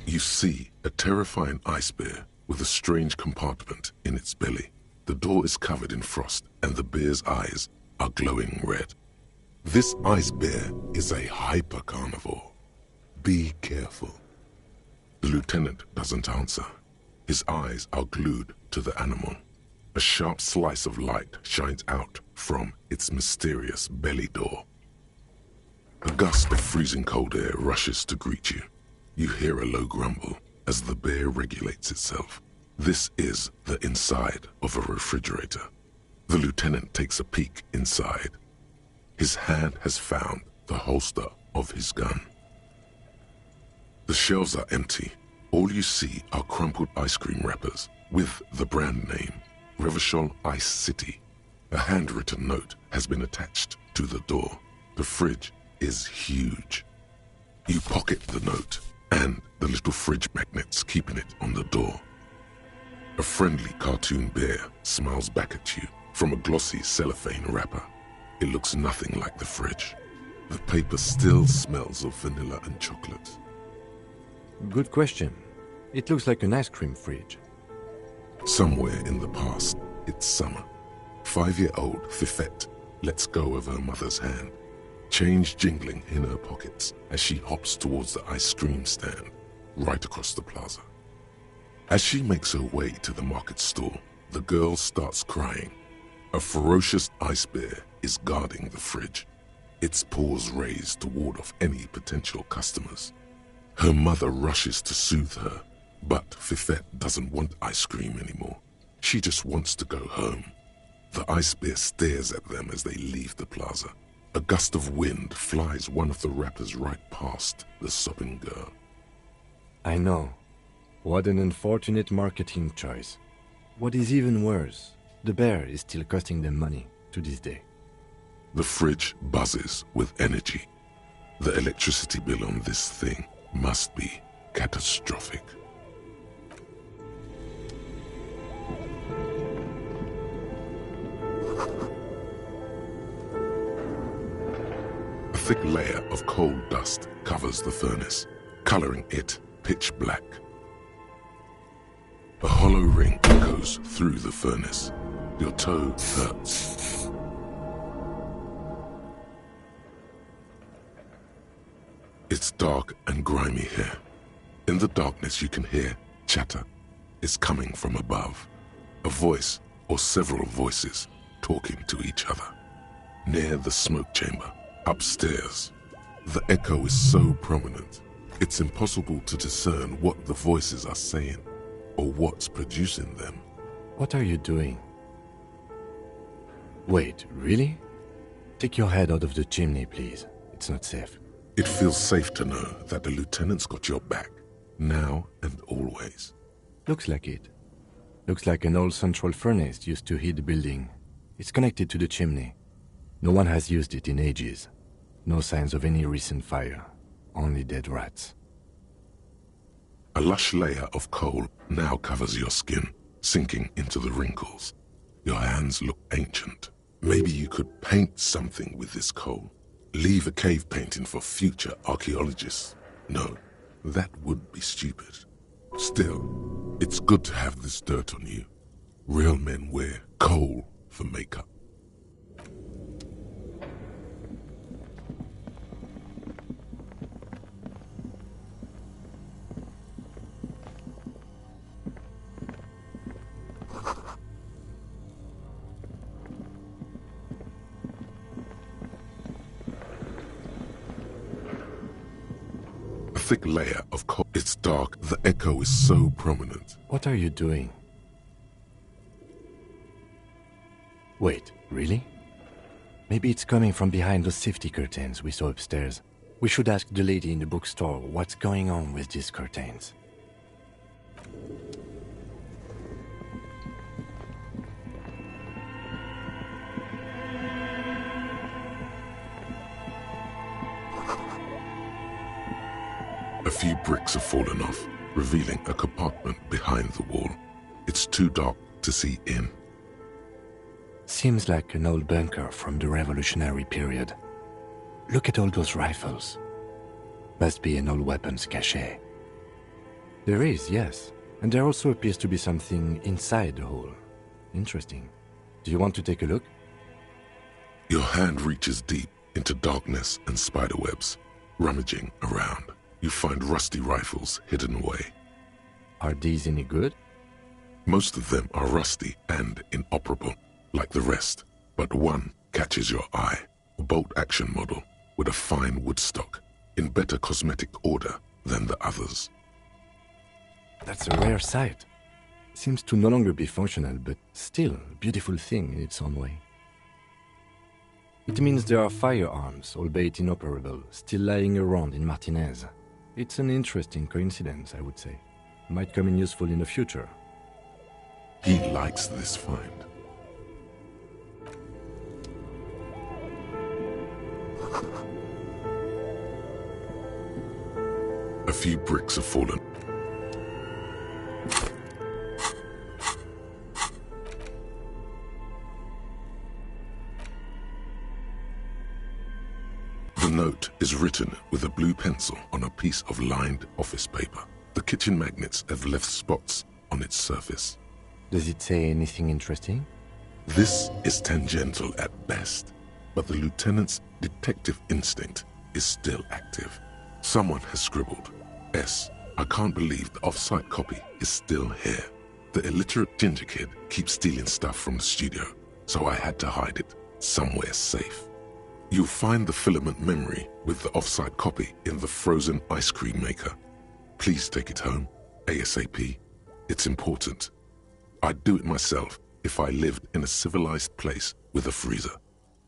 You see a terrifying ice bear with a strange compartment in its belly. The door is covered in frost and the bear's eyes are glowing red. This ice bear is a hyper-carnivore. Be careful. The lieutenant doesn't answer. His eyes are glued to the animal. A sharp slice of light shines out from its mysterious belly door. A gust of freezing cold air rushes to greet you. You hear a low grumble as the bear regulates itself. This is the inside of a refrigerator. The lieutenant takes a peek inside. His hand has found the holster of his gun. The shelves are empty. All you see are crumpled ice cream wrappers with the brand name, Revachol Ice City. A handwritten note has been attached to the door. The fridge is huge. You pocket the note and the little fridge magnets keeping it on the door. A friendly cartoon bear smiles back at you from a glossy cellophane wrapper. It looks nothing like the fridge. The paper still smells of vanilla and chocolate. Good question. It looks like an ice cream fridge. Somewhere in the past, it's summer. 5-year-old Fifette lets go of her mother's hand, change jingling in her pockets as she hops towards the ice cream stand right across the plaza. As she makes her way to the market stall, the girl starts crying. A ferocious ice bear is guarding the fridge, its paws raised to ward off any potential customers. Her mother rushes to soothe her, but Fifette doesn't want ice cream anymore. She just wants to go home. The ice bear stares at them as they leave the plaza. A gust of wind flies one of the rappers right past the sobbing girl. I know. What an unfortunate marketing choice. What is even worse, the bear is still costing them money to this day. The fridge buzzes with energy. The electricity bill on this thing must be catastrophic. A thick layer of coal dust covers the furnace, coloring it pitch black. A hollow ring echoes through the furnace. Your toe hurts. It's dark and grimy here. In the darkness you can hear chatter. It's coming from above. A voice or several voices talking to each other. Near the smoke chamber, upstairs. The echo is so prominent, it's impossible to discern what the voices are saying or what's producing them. What are you doing? Wait, really? Take your head out of the chimney, please. It's not safe. It feels safe to know that the lieutenant's got your back, now and always. Looks like it. Looks like an old central furnace used to heat the building. It's connected to the chimney. No one has used it in ages. No signs of any recent fire. Only dead rats. A lush layer of coal now covers your skin, sinking into the wrinkles. Your hands look ancient. Maybe you could paint something with this coal. Leave a cave painting for future archaeologists. No, that would be stupid. Still, it's good to have this dirt on you. Real men wear coal for makeup. Thick layer of coal. It's dark. The echo is so prominent. What are you doing? Wait, really? Maybe it's coming from behind those safety curtains we saw upstairs. We should ask the lady in the bookstore what's going on with these curtains. A few bricks have fallen off, revealing a compartment behind the wall. It's too dark to see in. Seems like an old bunker from the revolutionary period. Look at all those rifles. Must be an old weapons cache. There is, yes. And there also appears to be something inside the hole. Interesting. Do you want to take a look? Your hand reaches deep into darkness and spiderwebs. Rummaging around, you find rusty rifles hidden away. Are these any good? Most of them are rusty and inoperable, like the rest, but one catches your eye. A bolt-action model with a fine wood stock, in better cosmetic order than the others. That's a rare sight. Seems to no longer be functional, but still a beautiful thing in its own way. It means there are firearms, albeit inoperable, still lying around in Martinez. It's an interesting coincidence, I would say. Might come in useful in the future. He likes this find. A few bricks have fallen. The note is written with a blue pencil on a piece of lined office paper. The kitchen magnets have left spots on its surface. Does it say anything interesting? This is tangential at best, but the lieutenant's detective instinct is still active. Someone has scribbled, S. I can't believe the off-site copy is still here. The illiterate ginger kid keeps stealing stuff from the studio, so I had to hide it somewhere safe. You'll find the filament memory with the offsite copy in the frozen ice cream maker. Please take it home, ASAP. It's important. I'd do it myself if I lived in a civilized place with a freezer.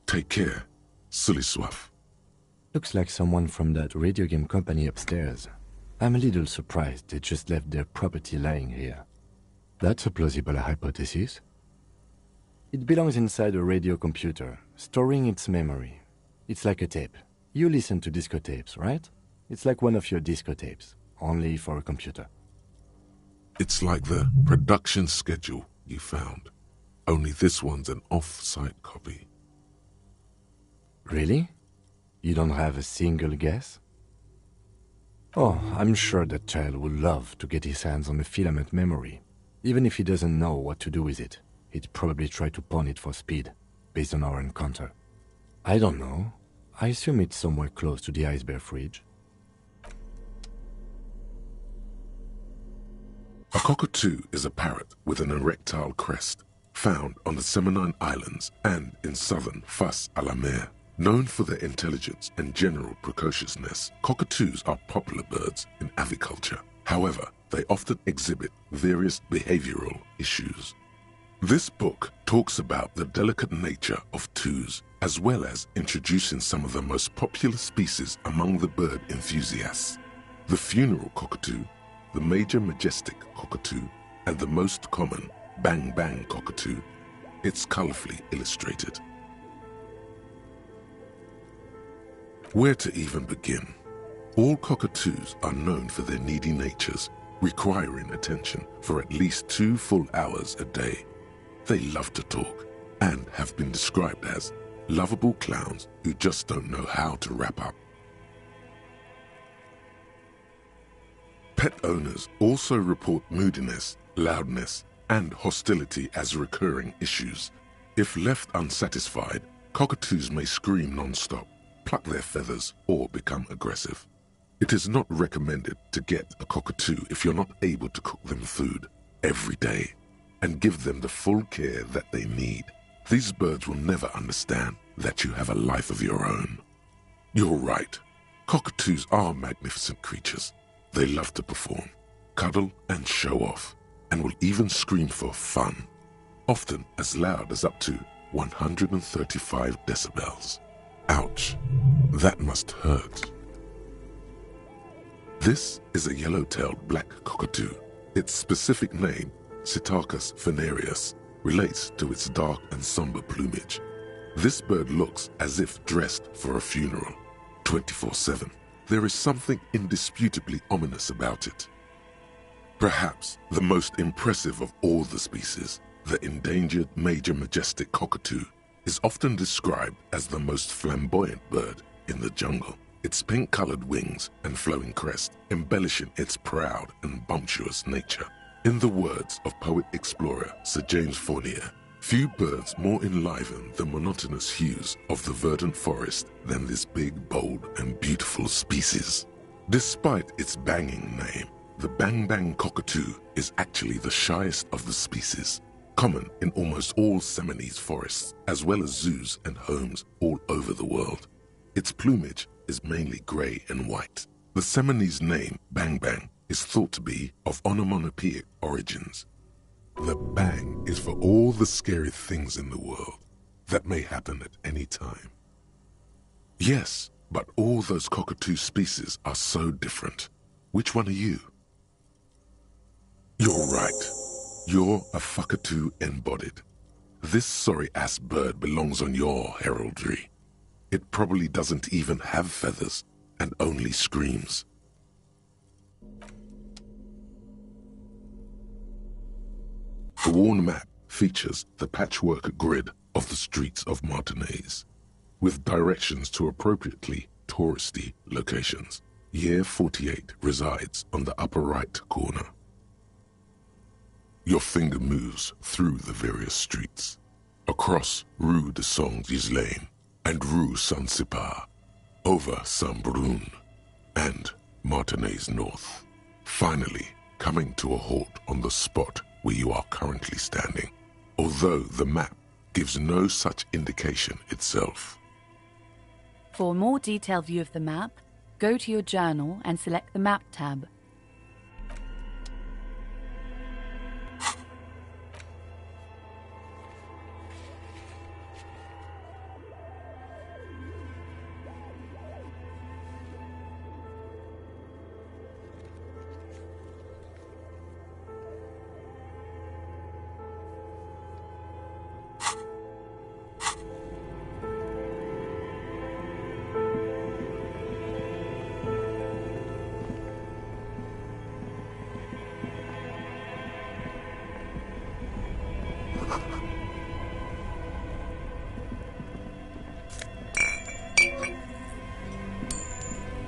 Take care, Suliswaf. Looks like someone from that radio game company upstairs. I'm a little surprised they just left their property lying here. That's a plausible hypothesis. It belongs inside a radio computer, storing its memory. It's like a tape. You listen to disco tapes, right? It's like one of your disco tapes, only for a computer. It's like the production schedule you found. Only this one's an off-site copy. Really? You don't have a single guess? Oh, I'm sure that child would love to get his hands on the filament memory. Even if he doesn't know what to do with it, he'd probably try to pawn it for speed, based on our encounter. I don't know. I assume it's somewhere close to the iceberg fridge. A cockatoo is a parrot with an erectile crest, found on the Seminine Islands and in southern Fas a la Mer. Known for their intelligence and general precociousness, cockatoos are popular birds in aviculture. However, they often exhibit various behavioral issues. This book talks about the delicate nature of toos, as well as introducing some of the most popular species among the bird enthusiasts. The funeral cockatoo, the major majestic cockatoo, and the most common bang-bang cockatoo. It's colorfully illustrated. Where to even begin? All cockatoos are known for their needy natures, requiring attention for at least 2 full hours a day. They love to talk and have been described as lovable clowns who just don't know how to wrap up. Pet owners also report moodiness, loudness, and hostility as recurring issues. If left unsatisfied, cockatoos may scream non-stop, pluck their feathers, or become aggressive. It is not recommended to get a cockatoo if you're not able to cook them food every day and give them the full care that they need. These birds will never understand that you have a life of your own. You're right. Cockatoos are magnificent creatures. They love to perform, cuddle, and show off, and will even scream for fun, often as loud as up to 135 decibels. Ouch, that must hurt. This is a yellow-tailed black cockatoo. Its specific name, Psittacus venereus, relates to its dark and somber plumage. This bird looks as if dressed for a funeral, 24/7. There is something indisputably ominous about it. Perhaps the most impressive of all the species, the endangered major majestic cockatoo, is often described as the most flamboyant bird in the jungle. Its pink-colored wings and flowing crest embellishing its proud and bumptious nature. In the words of poet-explorer Sir James Fournier, few birds more enliven the monotonous hues of the verdant forest than this big, bold, and beautiful species. Despite its banging name, the bang-bang cockatoo is actually the shyest of the species, common in almost all Seminoles forests, as well as zoos and homes all over the world. Its plumage is mainly gray and white. The Seminoles name, bang-bang, is thought to be of onomatopoeic origins. The bang is for all the scary things in the world that may happen at any time. Yes, but all those cockatoo species are so different. Which one are you? You're right. You're a fuckatoo embodied. This sorry-ass bird belongs on your heraldry. It probably doesn't even have feathers and only screams. The worn map features the patchwork grid of the streets of Martinaise, with directions to appropriately touristy locations. Year 48 resides on the upper right corner. Your finger moves through the various streets, across Rue de Saint-Ghislain and Rue Saint-Sipar, over Saint-Brun and Martinaise North, finally coming to a halt on the spot where you are currently standing, although the map gives no such indication itself. For a more detailed view of the map, go to your journal and select the Map tab.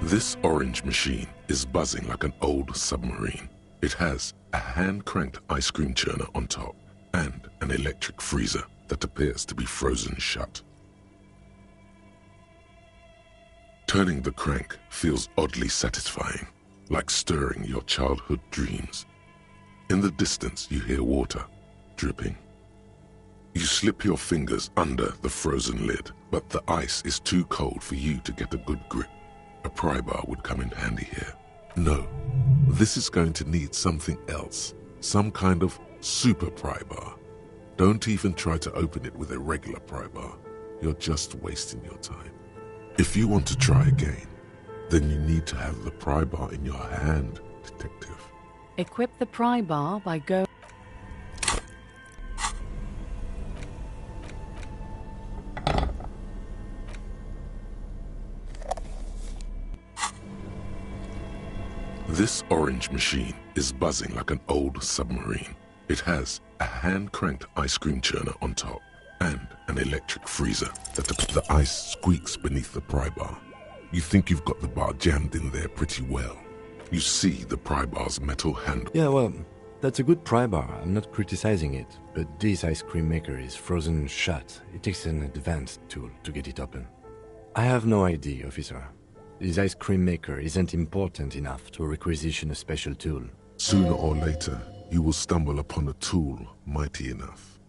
This orange machine is buzzing like an old submarine. It has a hand-cranked ice cream churner on top and an electric freezer that appears to be frozen shut. Turning the crank feels oddly satisfying, like stirring your childhood dreams. In the distance, you hear water dripping. You slip your fingers under the frozen lid, but the ice is too cold for you to get a good grip. A pry bar would come in handy here. No, this is going to need something else. Some kind of super pry bar. Don't even try to open it with a regular pry bar. You're just wasting your time. If you want to try again, then you need to have the pry bar in your hand, detective. Equip the pry bar by going... This orange machine is buzzing like an old submarine. It has a hand-cranked ice cream churner on top and an electric freezer that the ice squeaks beneath the pry bar. You think you've got the bar jammed in there pretty well. You see the pry bar's metal handle. Yeah, well, that's a good pry bar. I'm not criticizing it. But this ice cream maker is frozen shut. It takes an advanced tool to get it open. I have no idea, officer. This ice cream maker isn't important enough to requisition a special tool. Sooner or later, you will stumble upon a tool mighty enough.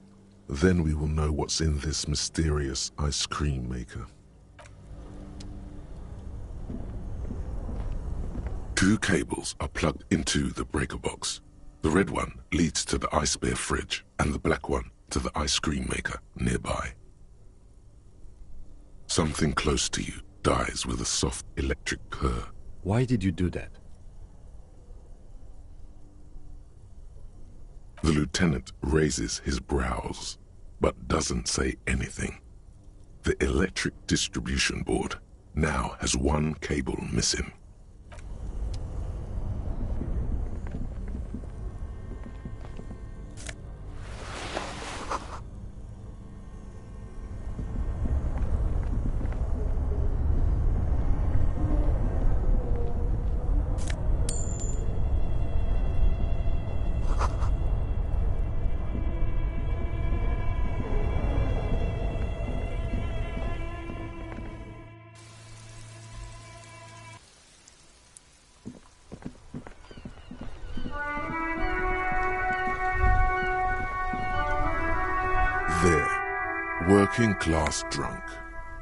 Then we will know what's in this mysterious ice cream maker. Two cables are plugged into the breaker box. The red one leads to the ice bear fridge, and the black one to the ice cream maker nearby. Something close to you dies with a soft electric purr. Why did you do that? The lieutenant raises his brows, but doesn't say anything. The electric distribution board now has one cable missing. There, working class drunk.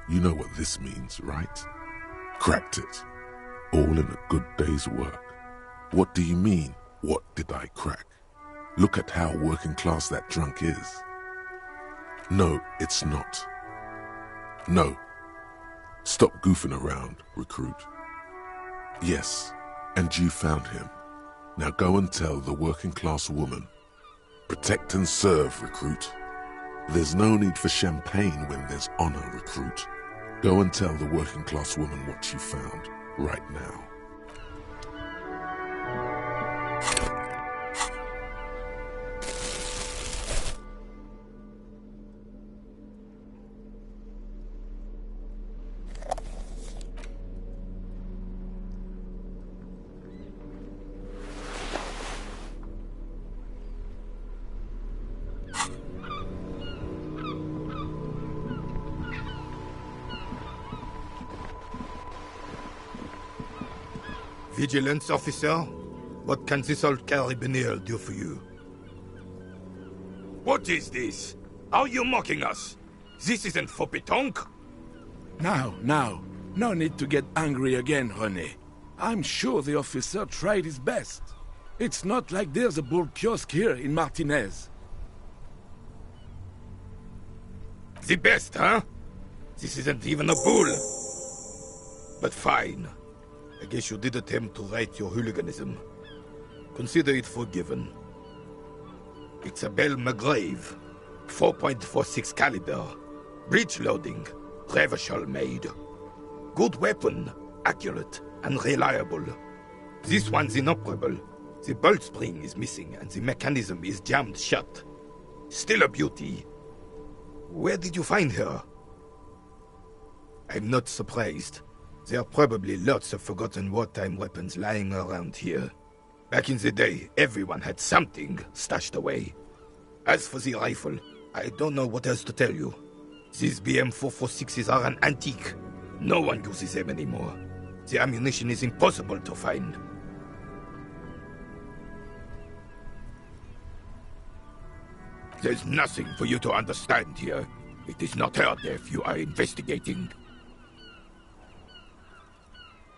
You know what this means, right? Cracked it. All in a good day's work. What do you mean, what did I crack? Look at how working class that drunk is. No, it's not. No. Stop goofing around, recruit. Yes, and you found him. Now go and tell the working class woman. Protect and serve, recruit. There's no need for champagne when there's honor, recruit. Go and tell the working class woman what you found, right now. Vigilance officer, what can this old carabinier do for you? What is this? Are you mocking us? This isn't for pétanque. Now, No need to get angry again, René. I'm sure the officer tried his best. It's not like there's a bull kiosk here in Martinez. The best, huh? This isn't even a bull. But fine. I guess you did attempt to right your hooliganism. Consider it forgiven. It's a Bell McGrave. 4.46 caliber. Breech loading. Revachol made. Good weapon. Accurate and reliable. This one's inoperable. The bolt spring is missing and the mechanism is jammed shut. Still a beauty. Where did you find her? I'm not surprised. There are probably lots of forgotten wartime weapons lying around here. Back in the day, everyone had something stashed away. As for the rifle, I don't know what else to tell you. These BM-446s are an antique. No one uses them anymore. The ammunition is impossible to find. There's nothing for you to understand here. It is not her death you are investigating.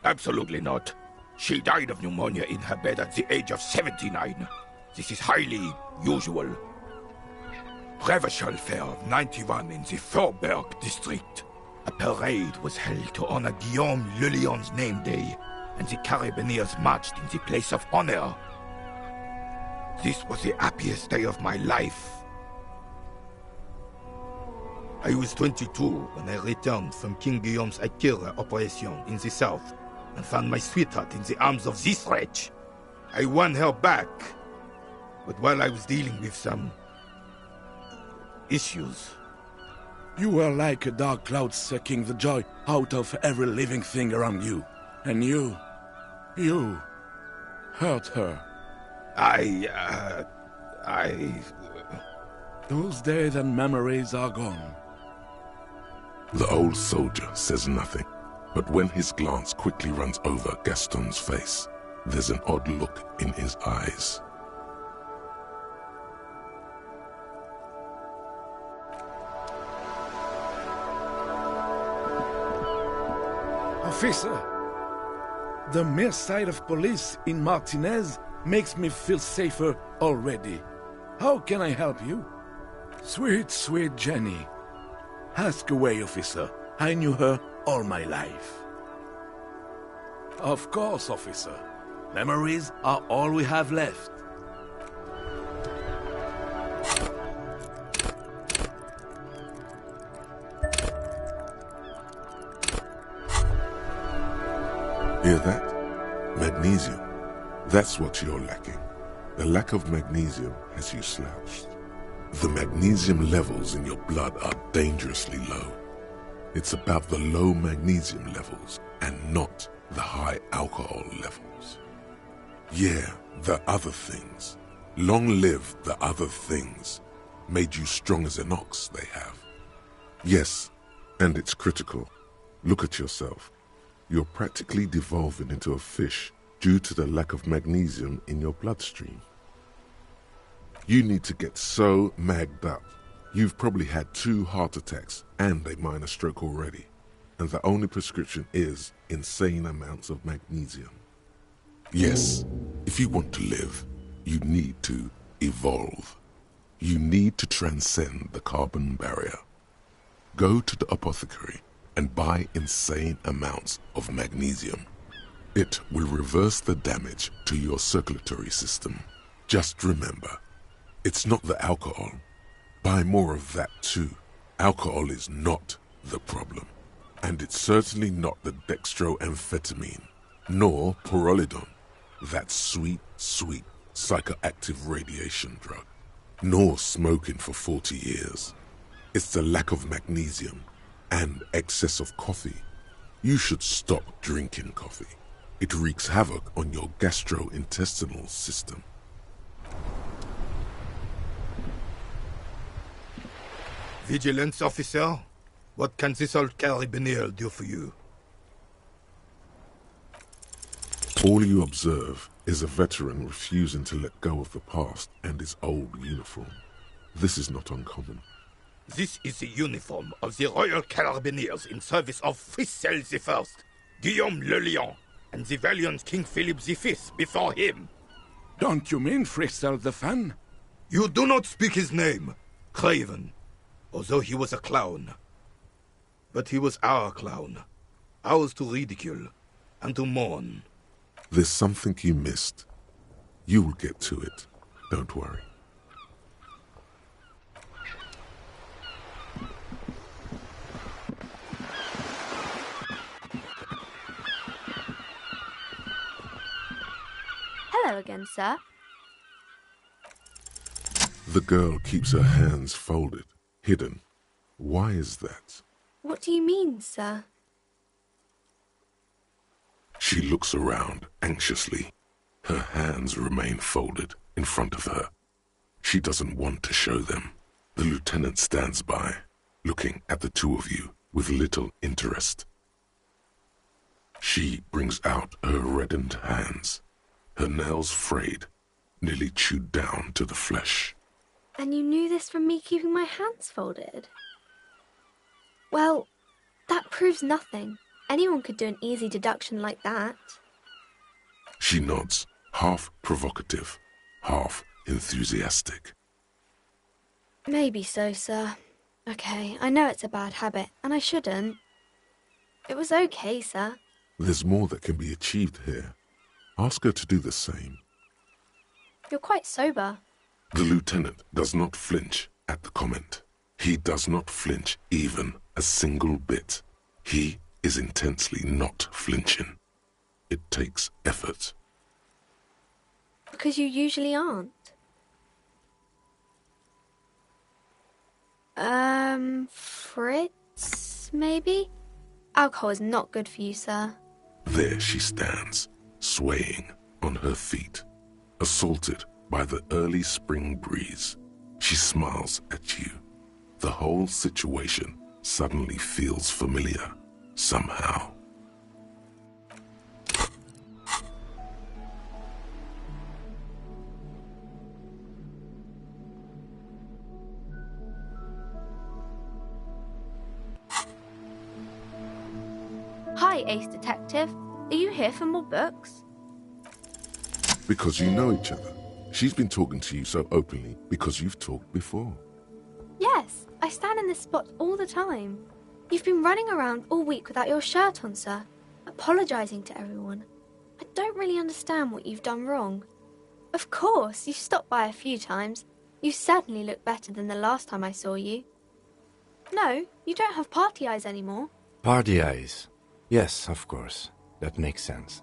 Absolutely not. She died of pneumonia in her bed at the age of 79. This is highly usual. Revachol Fair of 91 in the Faubourg district. A parade was held to honor Guillaume Le Lion's name day, and the Carabineers marched in the place of honor. This was the happiest day of my life. I was 22 when I returned from King Guillaume's Akira operation in the south, and found my sweetheart in the arms of this wretch. I won her back, but while I was dealing with some issues. You were like a dark cloud sucking the joy out of every living thing around you. And you hurt her. Those days and memories are gone. The old soldier says nothing, but when his glance quickly runs over Gaston's face, there's an odd look in his eyes. Officer, the mere sight of police in Martinez makes me feel safer already. How can I help you? Sweet, sweet Jenny. Ask away, officer. I knew her all my life. Of course, officer. Memories are all we have left. Hear that? Magnesium. That's what you're lacking. The lack of magnesium has you slouched. The magnesium levels in your blood are dangerously low. It's about the low magnesium levels and not the high alcohol levels. Yeah, the other things. Long live the other things. Made you strong as an ox, they have. Yes, and it's critical. Look at yourself. You're practically devolving into a fish due to the lack of magnesium in your bloodstream. You need to get so magged up. You've probably had 2 heart attacks and a minor stroke already, and the only prescription is insane amounts of magnesium. Yes, if you want to live, you need to evolve. You need to transcend the carbon barrier. Go to the apothecary and buy insane amounts of magnesium. It will reverse the damage to your circulatory system. Just remember, it's not the alcohol. Buy more of that too. Alcohol is not the problem. And it's certainly not the dextroamphetamine, nor Polyhedron, that sweet, sweet psychoactive radiation drug, nor smoking for 40 years. It's the lack of magnesium and excess of coffee. You should stop drinking coffee. It wreaks havoc on your gastrointestinal system. Vigilance officer, what can this old carabinier do for you? All you observe is a veteran refusing to let go of the past and his old uniform. This is not uncommon. This is the uniform of the Royal Carabineers in service of Frissel I, Guillaume le Lion, and the valiant King Philip V before him. Don't you mean Frissel the Fan? You do not speak his name, Craven, although he was a clown. But he was our clown, ours to ridicule and to mourn. There's something you missed. You'll get to it. Don't worry. Hello again, sir. The girl keeps her hands folded, hidden. Why is that? What do you mean, sir? She looks around anxiously. Her hands remain folded in front of her. She doesn't want to show them. The lieutenant stands by, looking at the two of you with little interest. She brings out her reddened hands, her nails frayed, nearly chewed down to the flesh. And you knew this from me keeping my hands folded? Well, that proves nothing. Anyone could do an easy deduction like that. She nods, half provocative, half enthusiastic. Maybe so, sir. Okay, I know it's a bad habit, and I shouldn't. It was okay, sir. There's more that can be achieved here. Ask her to do the same. You're quite sober. The lieutenant does not flinch at the comment. He does not flinch even a single bit. He is intensely not flinching. It takes effort. Because you usually aren't. Fritz, maybe? Alcohol is not good for you, sir. There she stands, swaying on her feet, assaulted by the early spring breeze. She smiles at you. The whole situation suddenly feels familiar, somehow. Hi, Ace Detective. Are you here for more books? Because you know each other. She's been talking to you so openly because you've talked before. Yes, I stand in this spot all the time. You've been running around all week without your shirt on, sir, apologising to everyone. I don't really understand what you've done wrong. Of course, you've stopped by a few times. You certainly look better than the last time I saw you. No, you don't have party eyes anymore. Party eyes. Yes, of course. That makes sense.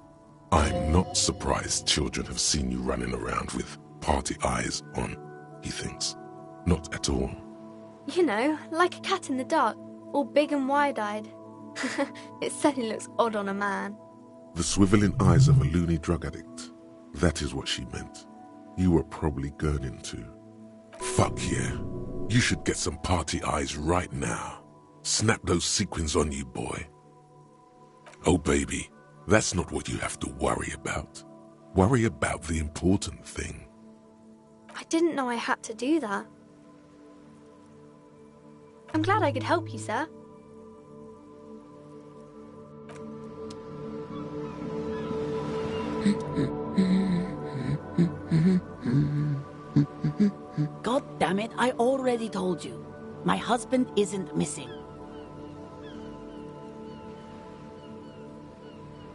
I'm not surprised children have seen you running around with party eyes on, he thinks. Not at all. You know, like a cat in the dark, all big and wide-eyed. It certainly looks odd on a man. The swiveling eyes of a loony drug addict. That is what she meant. You were probably gurning too. Fuck yeah. You should get some party eyes right now. Snap those sequins on you, boy. Oh, baby, that's not what you have to worry about. Worry about the important thing. I didn't know I had to do that. I'm glad I could help you, sir. God damn it, I already told you. My husband isn't missing.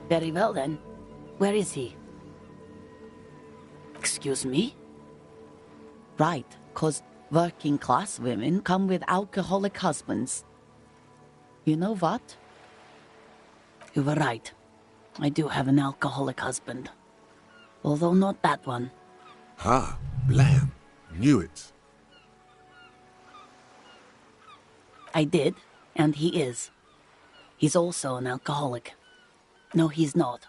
Very well then. Where is he? Excuse me? Right, 'cause working class women come with alcoholic husbands. You know what? You were right. I do have an alcoholic husband. Although not that one. Ha, blam. Knew it. I did, and he is. He's also an alcoholic. No, he's not.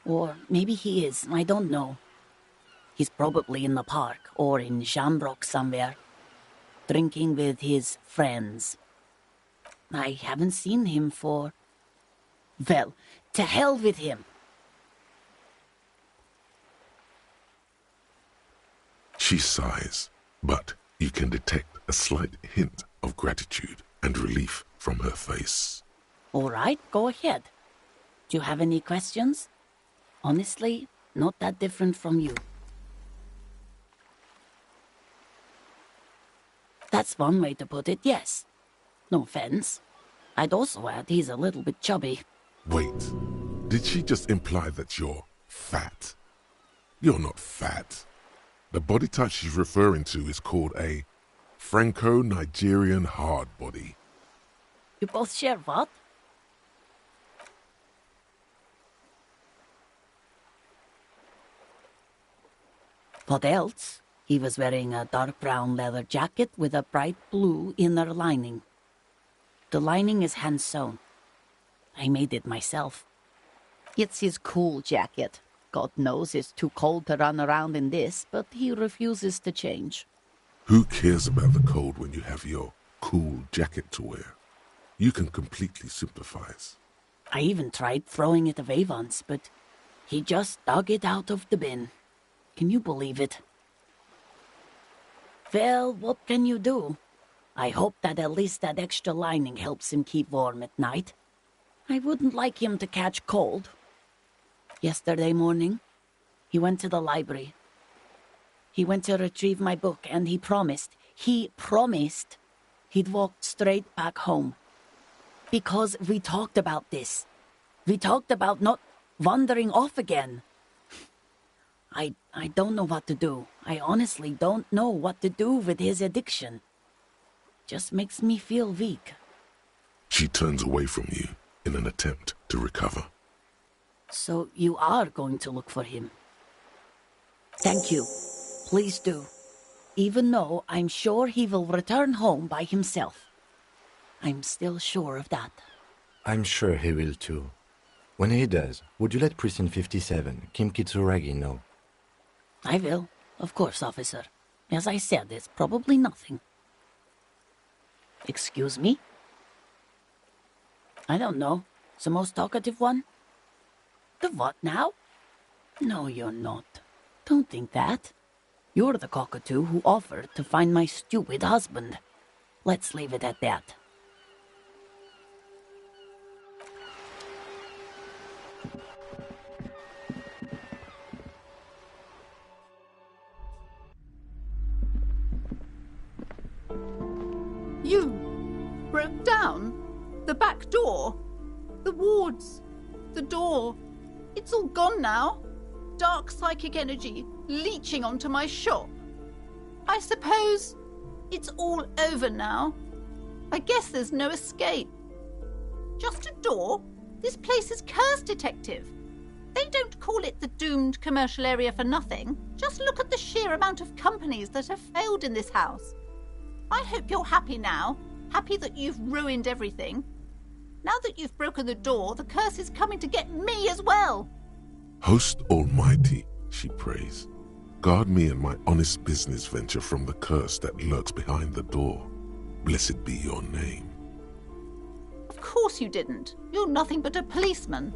Or maybe he is, I don't know. He's probably in the park or in Shamrock somewhere, drinking with his friends. I haven't seen him for... Well, to hell with him. She sighs, but you can detect a slight hint of gratitude and relief from her face. All right, go ahead. Do you have any questions? Honestly, not that different from you. That's one way to put it, yes. No offense. I'd also add he's a little bit chubby. Wait, did she just imply that you're fat? You're not fat. The body type she's referring to is called a Franco-Nigerian hard body. You both share what? What else? He was wearing a dark brown leather jacket with a bright blue inner lining. The lining is hand-sewn. I made it myself. It's his cool jacket. God knows it's too cold to run around in this, but he refuses to change. Who cares about the cold when you have your cool jacket to wear? You can completely sympathize. I even tried throwing it away once, but he just dug it out of the bin. Can you believe it? Well, what can you do? I hope that at least that extra lining helps him keep warm at night. I wouldn't like him to catch cold. Yesterday morning, he went to the library. He went to retrieve my book, and he promised he'd walk straight back home. Because we talked about this. We talked about not wandering off again. I don't know what to do. I honestly don't know what to do with his addiction. Just makes me feel weak. She turns away from you in an attempt to recover. So you are going to look for him? Thank you. Please do. Even though I'm sure he will return home by himself. I'm still sure of that. I'm sure he will too. When he does, would you let Precinct 57, Kim Kitsuragi, know? I will. Of course, officer. As I said, it's probably nothing. Excuse me? I don't know. The most talkative one? The what now? No, you're not. Don't think that. You're the cockatoo who offered to find my stupid husband. Let's leave it at that. You broke down? The back door? The wards? The door? It's all gone now. Dark psychic energy leeching onto my shop. I suppose it's all over now. I guess there's no escape. Just a door? This place is cursed, Detective. They don't call it the doomed commercial area for nothing. Just look at the sheer amount of companies that have failed in this house. I hope you're happy now. Happy that you've ruined everything. Now that you've broken the door, the curse is coming to get me as well. Host Almighty, she prays, guard me and my honest business venture from the curse that lurks behind the door. Blessed be your name. Of course you didn't. You're nothing but a policeman.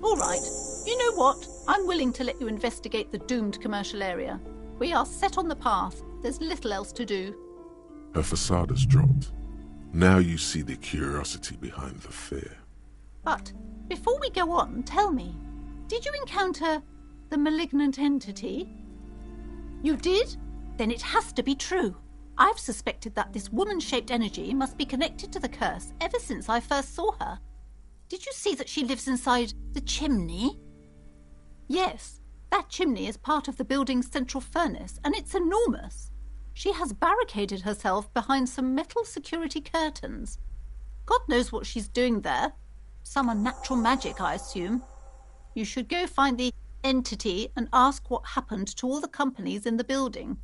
All right. You know what? I'm willing to let you investigate the doomed commercial area. We are set on the path. There's little else to do. Her facade has dropped. Now you see the curiosity behind the fear. But before we go on, tell me, did you encounter the malignant entity? You did? Then it has to be true. I've suspected that this woman-shaped energy must be connected to the curse ever since I first saw her. Did you see that she lives inside the chimney? Yes, that chimney is part of the building's central furnace, and it's enormous. She has barricaded herself behind some metal security curtains. God knows what she's doing there. Some unnatural magic, I assume. You should go find the entity and ask what happened to all the companies in the building.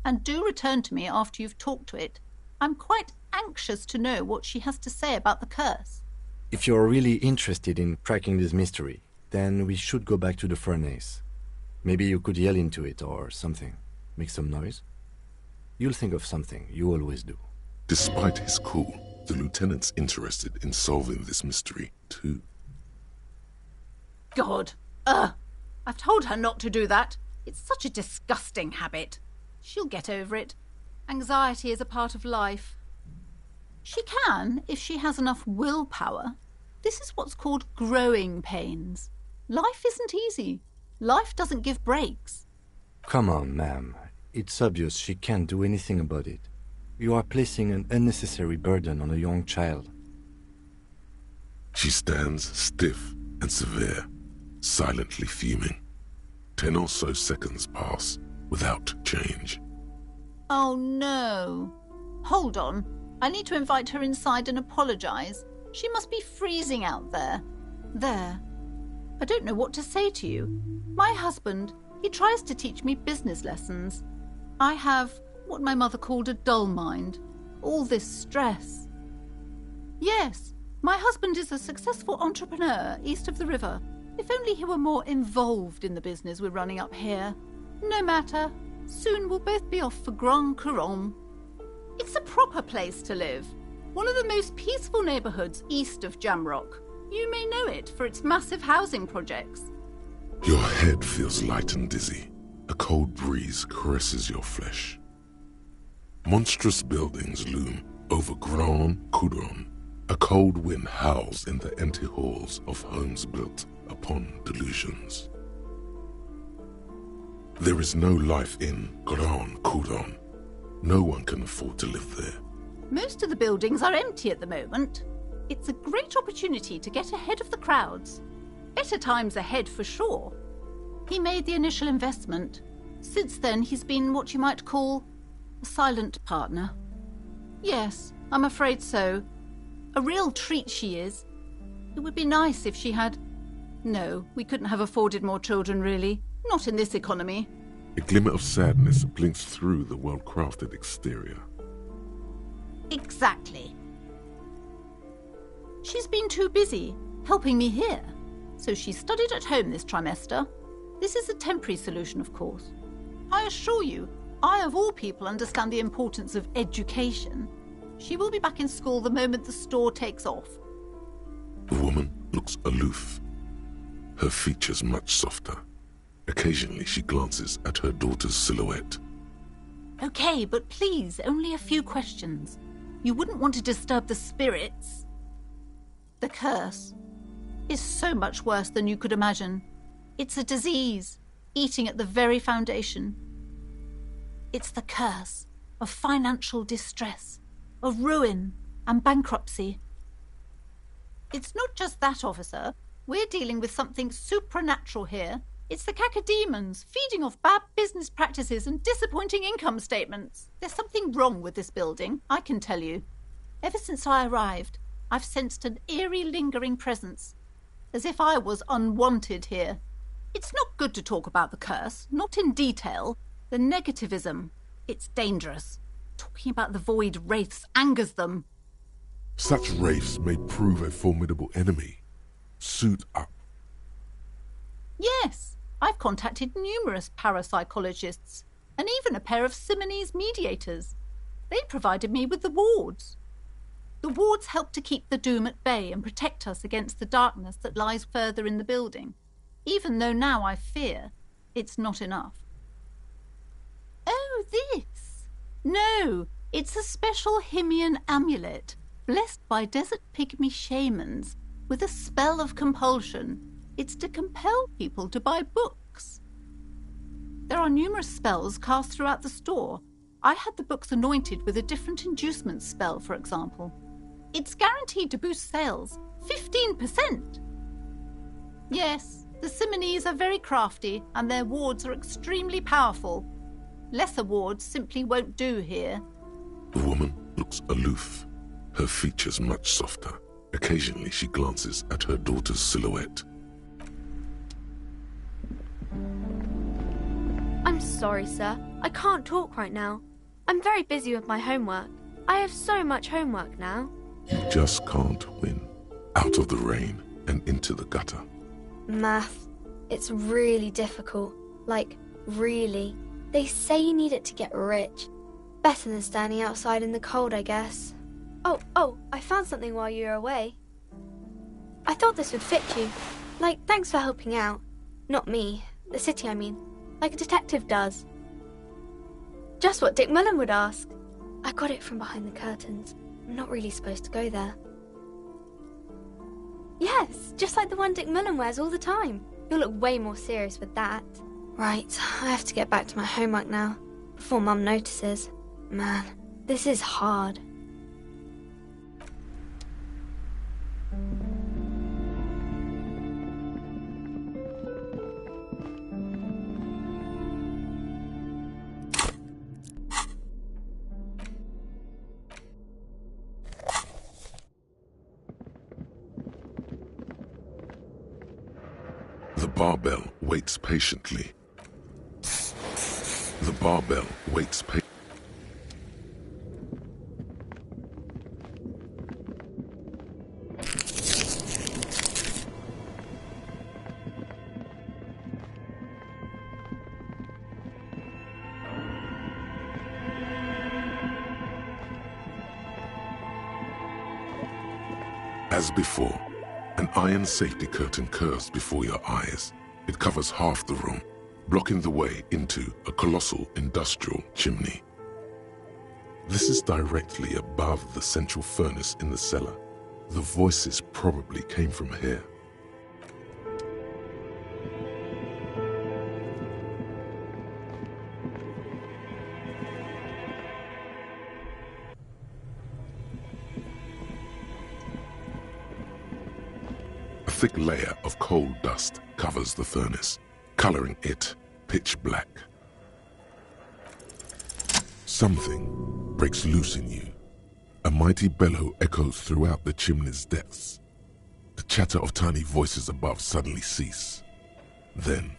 And do return to me after you've talked to it. I'm quite anxious to know what she has to say about the curse. If you're really interested in cracking this mystery, then we should go back to the furnace. Maybe you could yell into it or something. Make some noise. You'll think of something. You always do. Despite his cool, the lieutenant's interested in solving this mystery, too. God. I've told her not to do that. It's such a disgusting habit. She'll get over it. Anxiety is a part of life. She can, if she has enough willpower. This is what's called growing pains. Life isn't easy. Life doesn't give breaks. Come on, ma'am. It's obvious she can't do anything about it. You are placing an unnecessary burden on a young child. She stands stiff and severe, silently fuming. 10 or so seconds pass without change. Oh no. Hold on. I need to invite her inside and apologize. She must be freezing out there. There. I don't know what to say to you. My husband, he tries to teach me business lessons. I have what my mother called a dull mind. All this stress. Yes, my husband is a successful entrepreneur east of the river. If only he were more involved in the business we're running up here. No matter. Soon we'll both be off for Grand Couronne. It's a proper place to live. One of the most peaceful neighbourhoods east of Jamrock. You may know it for its massive housing projects. Your head feels light and dizzy. A cold breeze caresses your flesh. Monstrous buildings loom over Grand Couronne. A cold wind howls in the empty halls of homes built upon delusions. There is no life in Grand Couronne. No one can afford to live there. Most of the buildings are empty at the moment. It's a great opportunity to get ahead of the crowds. Better times ahead for sure. He made the initial investment. Since then, he's been what you might call a silent partner. Yes, I'm afraid so. A real treat she is. It would be nice if she had... No, we couldn't have afforded more children, really. Not in this economy. A glimmer of sadness blinks through the well-crafted exterior. Exactly. She's been too busy helping me here, so she studied at home this trimester. This is a temporary solution, of course. I assure you, I of all people understand the importance of education. She will be back in school the moment the store takes off. The woman looks aloof, her features much softer. Occasionally she glances at her daughter's silhouette. Okay, but please, only a few questions. You wouldn't want to disturb the spirits. The curse is so much worse than you could imagine. It's a disease, eating at the very foundation. It's the curse of financial distress, of ruin and bankruptcy. It's not just that, officer. We're dealing with something supernatural here. It's the cacodemons feeding off bad business practices and disappointing income statements. There's something wrong with this building, I can tell you. Ever since I arrived, I've sensed an eerie lingering presence, as if I was unwanted here. It's not good to talk about the curse, not in detail. The negativism, it's dangerous. Talking about the void wraiths angers them. Such wraiths may prove a formidable enemy. Suit up. Yes, I've contacted numerous parapsychologists, and even a pair of Simonese mediators. They provided me with the wards. The wards help to keep the doom at bay and protect us against the darkness that lies further in the building, even though now I fear it's not enough. Oh, this? No, it's a special Himian amulet, blessed by desert pygmy shamans, with a spell of compulsion. It's to compel people to buy books. There are numerous spells cast throughout the store. I had the books anointed with a different inducement spell, for example. It's guaranteed to boost sales 15%. Yes, the Simonese are very crafty, and their wards are extremely powerful. Lesser wards simply won't do here. The woman looks aloof, her features much softer. Occasionally she glances at her daughter's silhouette. I'm sorry, sir. I can't talk right now. I'm very busy with my homework. I have so much homework now. You just can't win. Out of the rain and into the gutter. Math. It's really difficult. Like, really. They say you need it to get rich. Better than standing outside in the cold, I guess. Oh, I found something while you were away. I thought this would fit you. Like, thanks for helping out. Not me. The city, I mean. Like a detective does. Just what Dick Mullen would ask. I got it from behind the curtains. I'm not really supposed to go there. Yes, just like the one Dick Mullen wears all the time. You'll look way more serious with that. Right, I have to get back to my homework now, before Mum notices. Man, this is hard. The barbell waits patiently. The barbell waits patiently. As before, an iron safety curtain curves before your eyes. It covers half the room, blocking the way into a colossal industrial chimney. This is directly above the central furnace in the cellar. The voices probably came from here. A thick layer of coal dust covers the furnace, coloring it pitch black. Something breaks loose in you. A mighty bellow echoes throughout the chimney's depths. The chatter of tiny voices above suddenly cease. Then,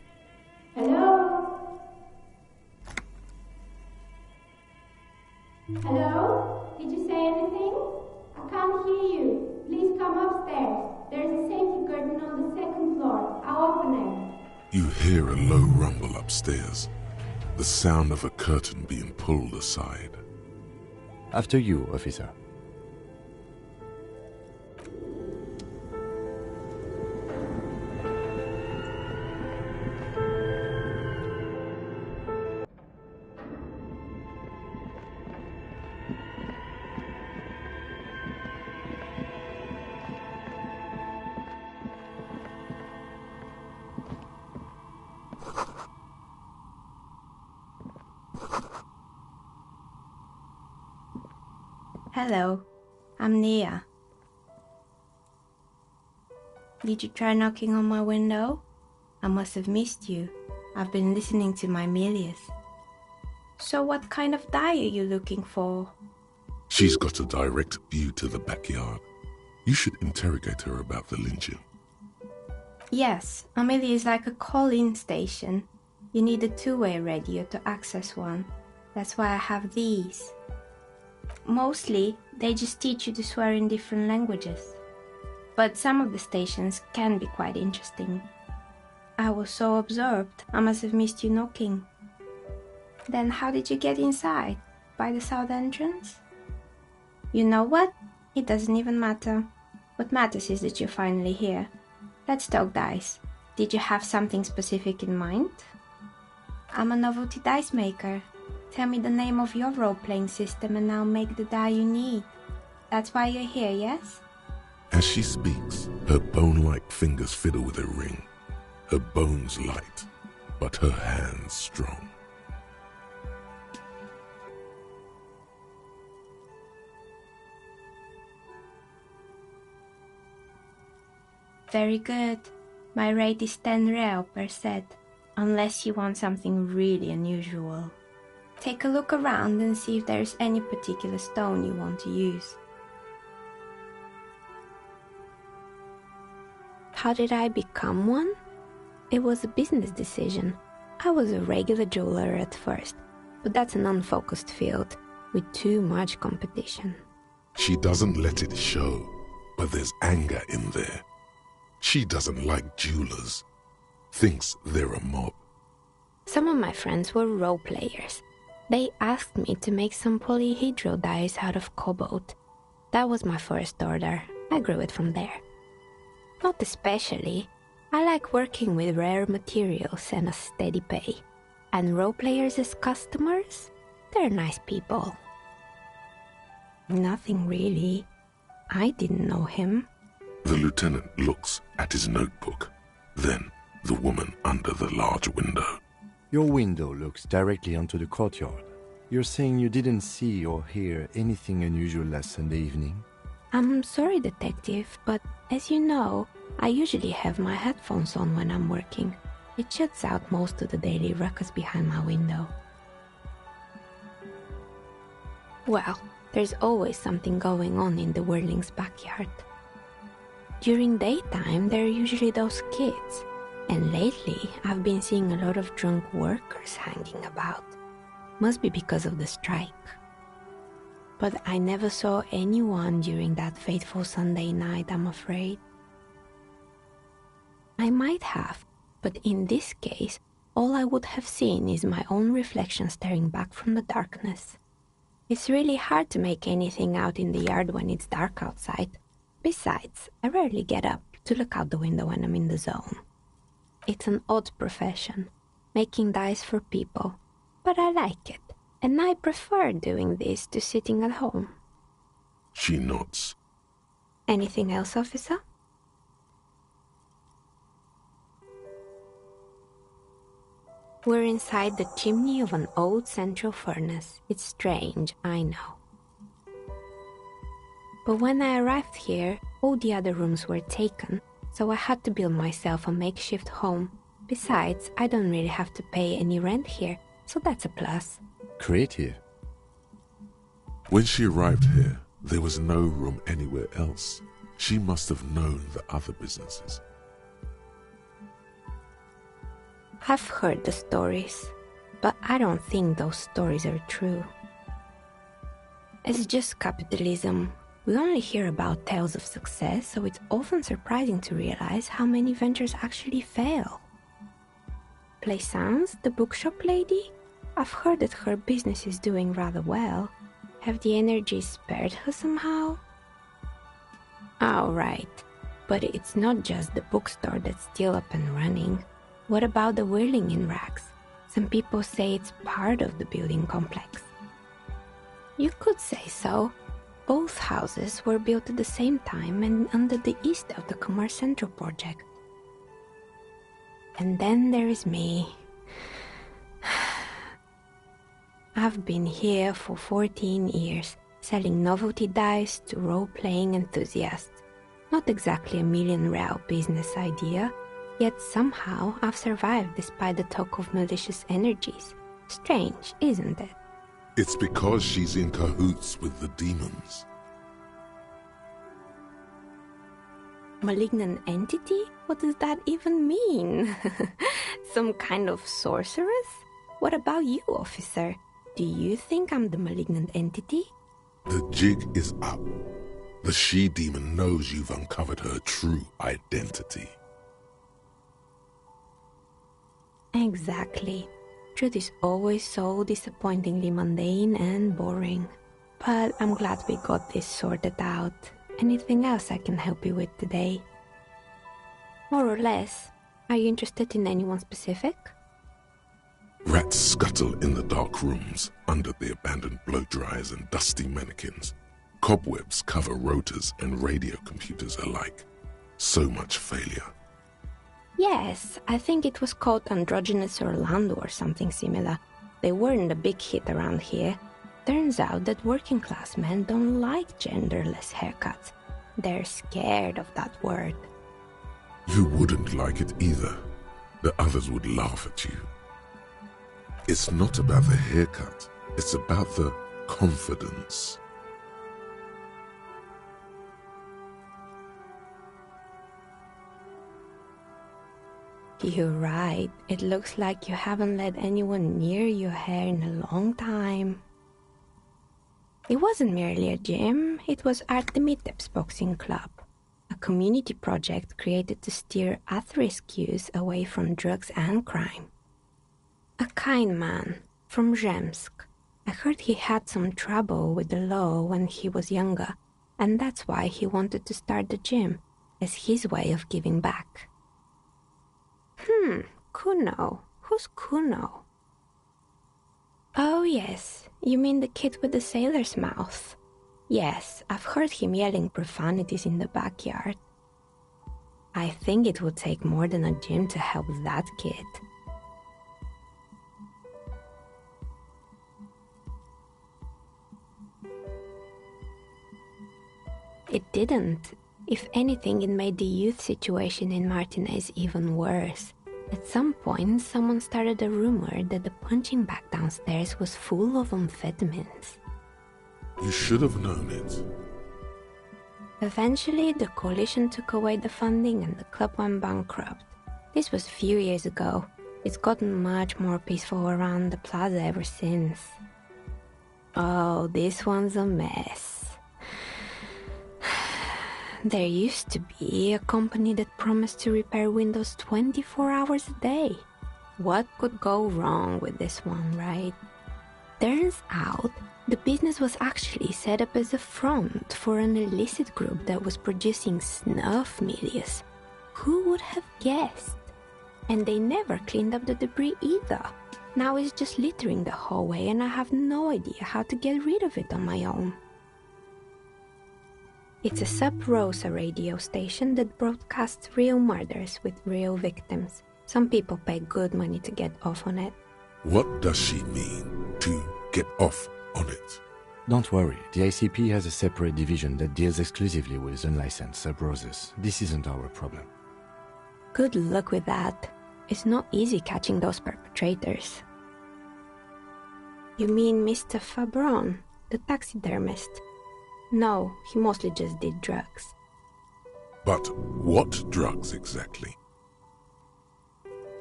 Hello? Hello? Did you say anything? I can't hear you. Please come upstairs. There's a safety curtain on the second floor. I'll open it. you hear a low rumble upstairs, the sound of a curtain being pulled aside. After you, officer. Hello, I'm Nia. Did you try knocking on my window? I must have missed you. I've been listening to my Milius. So what kind of die are you looking for? She's got a direct view to the backyard. You should interrogate her about the lynching. Yes, Amelia is like a call-in station. You need a two-way radio to access one. That's why I have these. Mostly, they just teach you to swear in different languages. But some of the stations can be quite interesting. I was so absorbed, I must have missed you knocking. Then how did you get inside? By the south entrance? You know what? It doesn't even matter. What matters is that you're finally here. Let's talk dice. Did you have something specific in mind? I'm a novelty dice maker. Tell me the name of your role-playing system and I'll make the die you need. That's why you're here, yes? As she speaks, her bone-like fingers fiddle with a ring. Her bones light, but her hands strong. Very good. My rate is 10 real per set, unless you want something really unusual. Take a look around and see if there's any particular stone you want to use. How did I become one? It was a business decision. I was a regular jeweler at first, but that's an unfocused field with too much competition. She doesn't let it show, but there's anger in there. She doesn't like jewelers. Thinks they're a mob. Some of my friends were role players. They asked me to make some polyhedron dice out of cobalt. That was my first order. I grew it from there. Not especially. I like working with rare materials and a steady pay. And role players as customers? They're nice people. Nothing really. I didn't know him. The lieutenant looks at his notebook, then the woman under the large window. Your window looks directly onto the courtyard. You're saying you didn't see or hear anything unusual last Sunday evening? I'm sorry, Detective, but as you know, I usually have my headphones on when I'm working. It shuts out most of the daily ruckus behind my window. Well, there's always something going on in the Whirling's backyard. During daytime, there are usually those kids, and lately I've been seeing a lot of drunk workers hanging about. Must be because of the strike. But I never saw anyone during that fateful Sunday night, I'm afraid. I might have, but in this case, all I would have seen is my own reflection staring back from the darkness. It's really hard to make anything out in the yard when it's dark outside. Besides, I rarely get up to look out the window when I'm in the zone. It's an odd profession, making dice for people, but I like it, and I prefer doing this to sitting at home. She nods. Anything else, officer? We're inside the chimney of an old central furnace. It's strange, I know. But when I arrived here, all the other rooms were taken, so I had to build myself a makeshift home. Besides, I don't really have to pay any rent here, so that's a plus. Creative. When she arrived here, there was no room anywhere else. She must have known the other businesses. I've heard the stories, but I don't think those stories are true. It's just capitalism. We only hear about tales of success, so it's often surprising to realize how many ventures actually fail. Plaisance, the bookshop lady? I've heard that her business is doing rather well. Have the energies spared her somehow? Oh, right. But it's not just the bookstore that's still up and running. What about the Whirling in rags? Some people say it's part of the building complex. You could say so. Both houses were built at the same time and under the east of the Commerce Central project. And then there is me. I've been here for 14 years, selling novelty dice to role-playing enthusiasts. Not exactly a million-real business idea, yet somehow I've survived despite the talk of malicious energies. Strange, isn't it? It's because she's in cahoots with the demons. Malignant entity? What does that even mean? Some kind of sorceress? What about you, officer? Do you think I'm the malignant entity? The jig is up. The she-demon knows you've uncovered her true identity. Exactly. Truth is always so disappointingly mundane and boring. But I'm glad we got this sorted out. Anything else I can help you with today? More or less. Are you interested in anyone specific? Rats scuttle in the dark rooms, under the abandoned blow-dryers and dusty mannequins. Cobwebs cover rotors and radio computers alike. So much failure. Yes, I think it was called Androgynous Orlando or something similar. They weren't a big hit around here. Turns out that working class men don't like genderless haircuts. They're scared of that word. You wouldn't like it either. The others would laugh at you. It's not about the haircut. It's about the confidence. You're right. It looks like you haven't let anyone near your hair in a long time. It wasn't merely a gym, it was Artemitep's boxing club, a community project created to steer at-risk youth away from drugs and crime. A kind man from Zemsk. I heard he had some trouble with the law when he was younger, and that's why he wanted to start the gym, as his way of giving back. Kuno. Who's Kuno? Oh yes, you mean the kid with the sailor's mouth. Yes, I've heard him yelling profanities in the backyard. I think it would take more than a gym to help that kid. It didn't. If anything, it made the youth situation in Martinez even worse. At some point, someone started a rumor that the punching bag downstairs was full of amphetamines. You should have known it. Eventually, the coalition took away the funding and the club went bankrupt. This was a few years ago. It's gotten much more peaceful around the plaza ever since. Oh, this one's a mess. There used to be a company that promised to repair windows 24 hours a day. What could go wrong with this one, right? Turns out, the business was actually set up as a front for an illicit group that was producing snuff medias. Who would have guessed? And they never cleaned up the debris either. Now it's just littering the hallway and I have no idea how to get rid of it on my own. It's a Sub Rosa radio station that broadcasts real murders with real victims. Some people pay good money to get off on it. What does she mean, to get off on it? Don't worry, the ICP has a separate division that deals exclusively with unlicensed sub-roses. This isn't our problem. Good luck with that. It's not easy catching those perpetrators. You mean Mr. Fabron, the taxidermist? No, he mostly just did drugs. But what drugs exactly?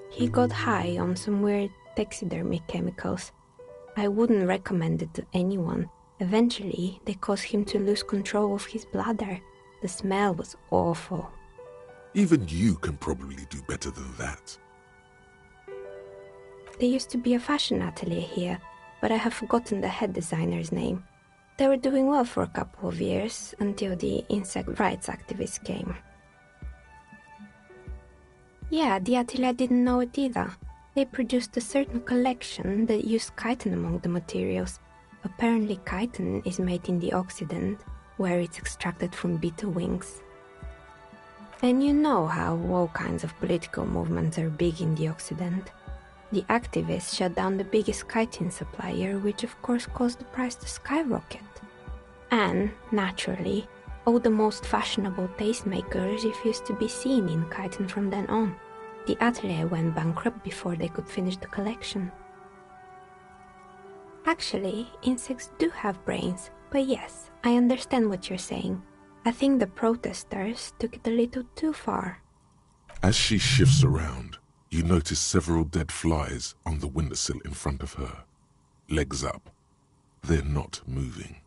He got high on some weird taxidermy chemicals. I wouldn't recommend it to anyone. Eventually, they caused him to lose control of his bladder. The smell was awful. Even you can probably do better than that. There used to be a fashion atelier here, but I have forgotten the head designer's name. They were doing well for a couple of years, until the insect rights activists came. Yeah, the atelier didn't know it either. They produced a certain collection that used chitin among the materials. Apparently chitin is made in the Occident, where it's extracted from beetle wings. And you know how all kinds of political movements are big in the Occident. The activists shut down the biggest chitin supplier, which of course caused the price to skyrocket. And, naturally, all the most fashionable tastemakers refused to be seen in chitin from then on. The atelier went bankrupt before they could finish the collection. Actually, insects do have brains, but yes, I understand what you're saying. I think the protesters took it a little too far. As she shifts around, you notice several dead flies on the windowsill in front of her. Legs up. They're not moving.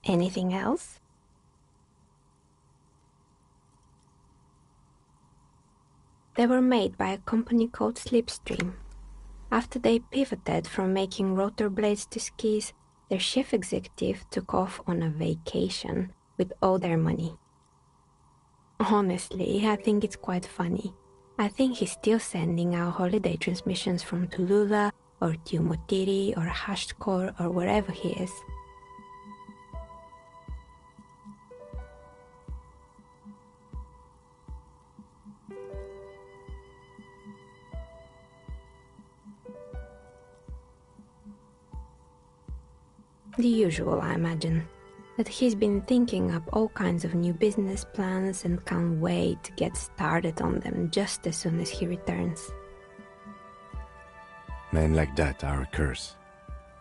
Anything else? They were made by a company called Slipstream. After they pivoted from making rotor blades to skis, their chief executive took off on a vacation with all their money. Honestly, I think it's quite funny. I think he's still sending out holiday transmissions from Tulula or Tiumotiri or Hashtkor or wherever he is. The usual, I imagine. That he's been thinking up all kinds of new business plans and can't wait to get started on them just as soon as he returns. Men like that are a curse.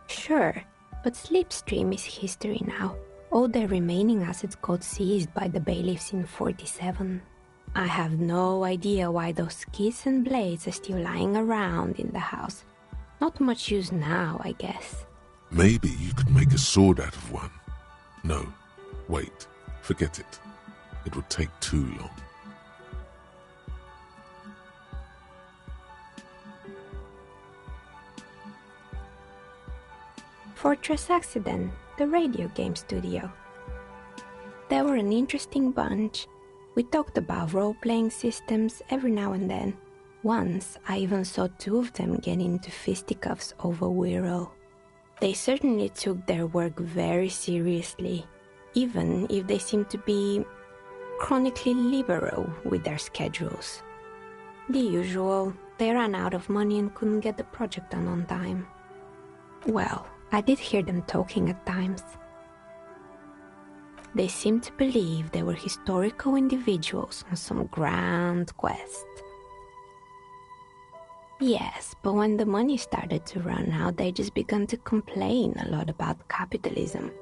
Sure, but Slipstream is history now. All their remaining assets got seized by the bailiffs in 47. I have no idea why those skis and blades are still lying around in the house. Not much use now, I guess. Maybe you could make a sword out of one. No, wait, forget it. It would take too long. Fortress Accident, the radio game studio. They were an interesting bunch. We talked about role-playing systems every now and then. Once, I even saw two of them get into fisticuffs over Wirral. They certainly took their work very seriously. even if they seem to be chronically liberal with their schedules. The usual, they ran out of money and couldn't get the project done on time. Well, I did hear them talking at times. They seemed to believe they were historical individuals on some grand quest. Yes, but when the money started to run out, they just began to complain a lot about capitalism.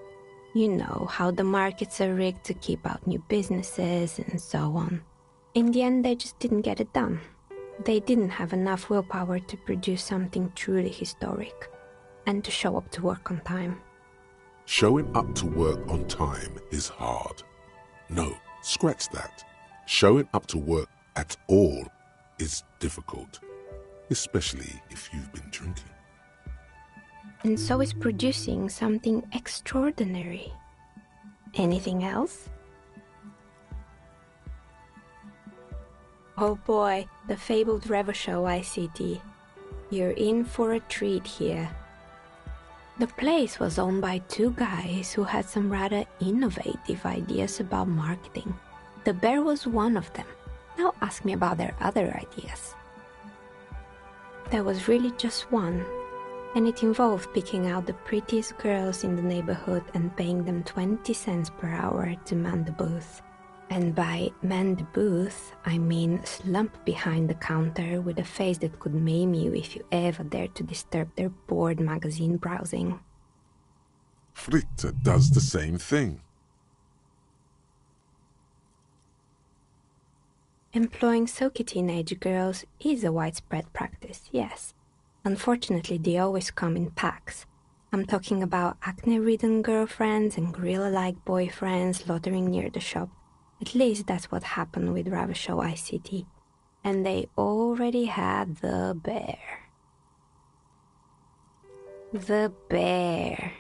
You know, how the markets are rigged to keep out new businesses and so on. In the end, they just didn't get it done. They didn't have enough willpower to produce something truly historic, and to show up to work on time. Showing up to work on time is hard. No, scratch that. Showing up to work at all is difficult, especially if you've been drinking. And so is producing something extraordinary. Anything else? Oh boy, the fabled Revachol ICT. You're in for a treat here. The place was owned by two guys who had some rather innovative ideas about marketing. The bear was one of them. Now ask me about their other ideas. There was really just one, and it involved picking out the prettiest girls in the neighborhood and paying them 20 cents per hour to man the booth. And by man the booth, I mean slump behind the counter with a face that could maim you if you ever dared to disturb their bored magazine browsing. Fritte does the same thing. Employing silky teenage girls is a widespread practice, yes. Unfortunately, they always come in packs. I'm talking about acne-ridden girlfriends and gorilla-like boyfriends loitering near the shop. At least that's what happened with Revachol ICT. And they already had the bear. The bear.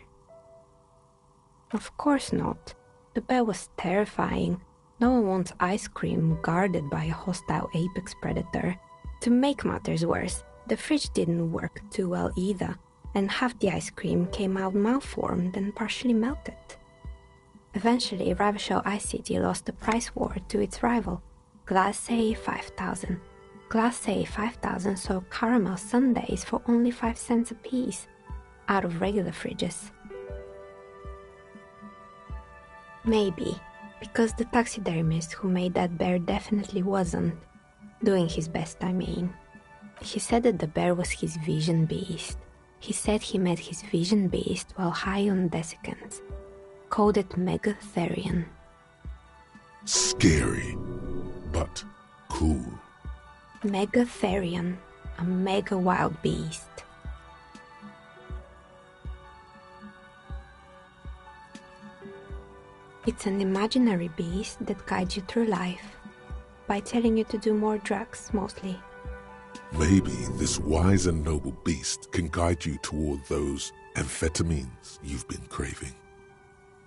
Of course not. The bear was terrifying. No one wants ice cream guarded by a hostile apex predator. To make matters worse, the fridge didn't work too well either, and half the ice cream came out malformed and partially melted. Eventually, Revachol ICT lost the price war to its rival, Glacé 5000. Glacé 5000 sold caramel sundaes for only 5 cents a piece, out of regular fridges. Maybe, because the taxidermist who made that bear definitely wasn't doing his best, I mean. He said that the bear was his vision beast. He said he met his vision beast while high on desiccants. Called it Megatherion. Scary, but cool. Megatherion, a mega wild beast. It's an imaginary beast that guides you through life, by telling you to do more drugs, mostly. Maybe this wise and noble beast can guide you toward those amphetamines you've been craving.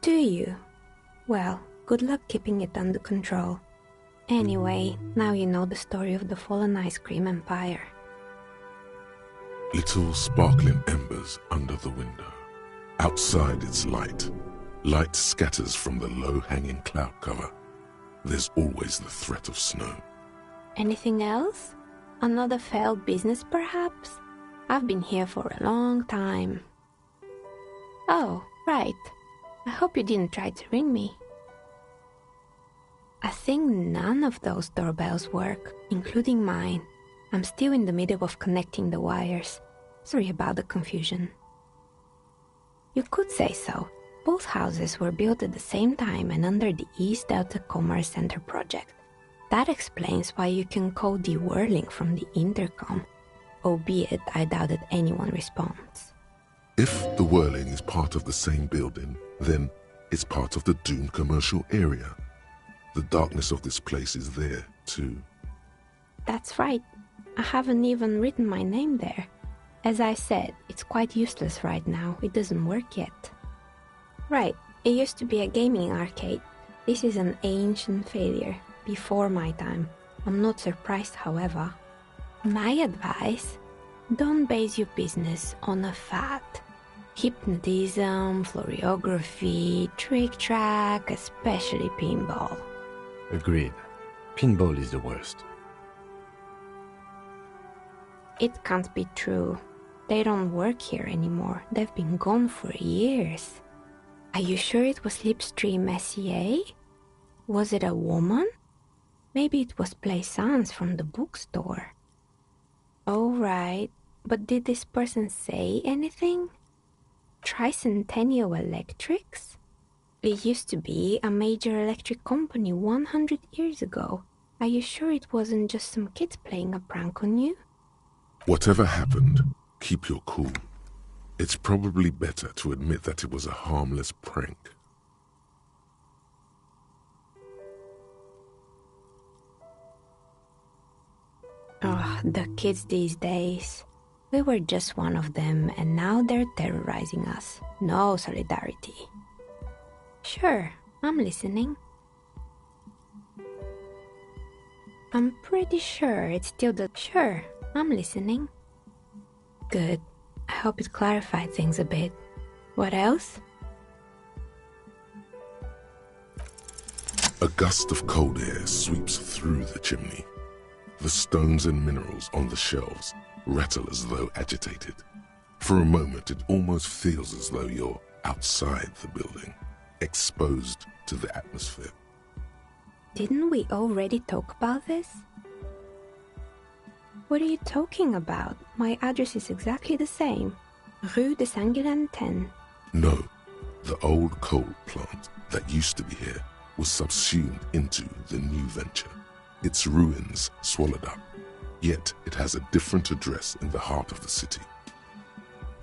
Do you? Well, good luck keeping it under control. Anyway, now you know the story of the fallen ice cream empire. Little sparkling embers under the window. Outside it's light. Light scatters from the low-hanging cloud cover. There's always the threat of snow. Anything else? Another failed business, perhaps? I've been here for a long time. Oh, right. I hope you didn't try to ring me. I think none of those doorbells work, including mine. I'm still in the middle of connecting the wires. Sorry about the confusion. You could say so. Both houses were built at the same time and under the East Delta Commerce Center project. That explains why you can call the whirling from the intercom, albeit I doubt that anyone responds. If the whirling is part of the same building, then it's part of the Doom commercial area. The darkness of this place is there, too. That's right. I haven't even written my name there. As I said, it's quite useless right now. It doesn't work yet. Right, it used to be a gaming arcade. This is an ancient failure, before my time. I'm not surprised, however. My advice? Don't base your business on a fad. Hypnotism, floriography, trick-track, especially pinball. Agreed. Pinball is the worst. It can't be true. They don't work here anymore. They've been gone for years. Are you sure it was Slipstream SEA? Was it a woman? Maybe it was Plaisance from the bookstore. Oh, right. But did this person say anything? Tricentennial Electrics? It used to be a major electric company 100 years ago. Are you sure it wasn't just some kids playing a prank on you? Whatever happened, keep your cool. It's probably better to admit that it was a harmless prank. Oh, the kids these days. We were just one of them, and now they're terrorizing us. No solidarity. Sure, I'm listening. I'm pretty sure it's still the... Sure, I'm listening. Good. I hope it clarified things a bit. What else? A gust of cold air sweeps through the chimney. The stones and minerals on the shelves rattle as though agitated. For a moment, it almost feels as though you're outside the building, exposed to the atmosphere. Didn't we already talk about this? What are you talking about? My address is exactly the same. Rue de Saint-Guilain 10. No, the old coal plant that used to be here was subsumed into the new venture. Its ruins swallowed up. Yet it has a different address in the heart of the city.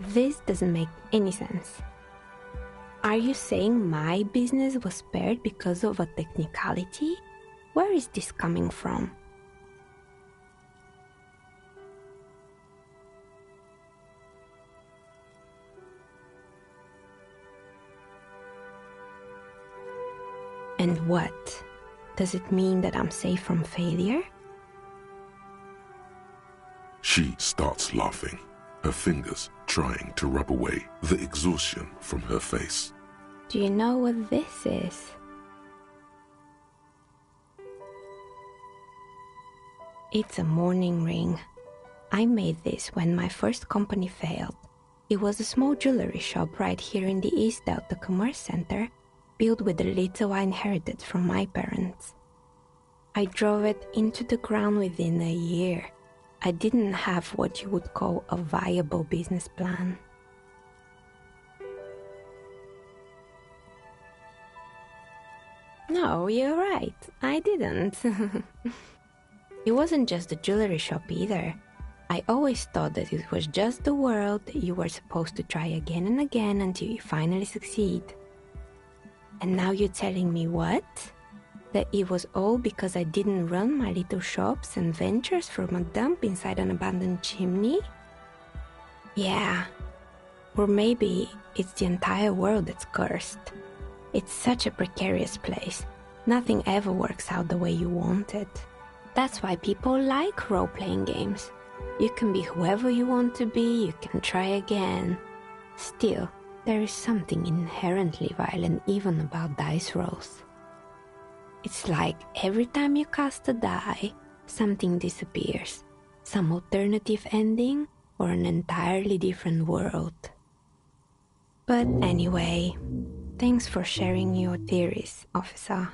This doesn't make any sense. Are you saying my business was spared because of a technicality? Where is this coming from? And what? Does it mean that I'm safe from failure? She starts laughing, her fingers trying to rub away the exhaustion from her face. Do you know what this is? It's a mourning ring. I made this when my first company failed. It was a small jewelry shop right here in the East Delta Commerce Center, built with the little I inherited from my parents. I drove it into the ground within a year. I didn't have what you would call a viable business plan. No, you're right. I didn't. It wasn't just the jewelry shop either. I always thought that it was just the world that you were supposed to try again and again until you finally succeed. And now you're telling me what? That it was all because I didn't run my little shops and ventures from a dump inside an abandoned chimney? Yeah. Or maybe it's the entire world that's cursed. It's such a precarious place. Nothing ever works out the way you want it. That's why people like role-playing games. You can be whoever you want to be, you can try again. Still, there is something inherently violent even about dice rolls. It's like every time you cast a die, something disappears. Some alternative ending or an entirely different world. But anyway, thanks for sharing your theories, officer.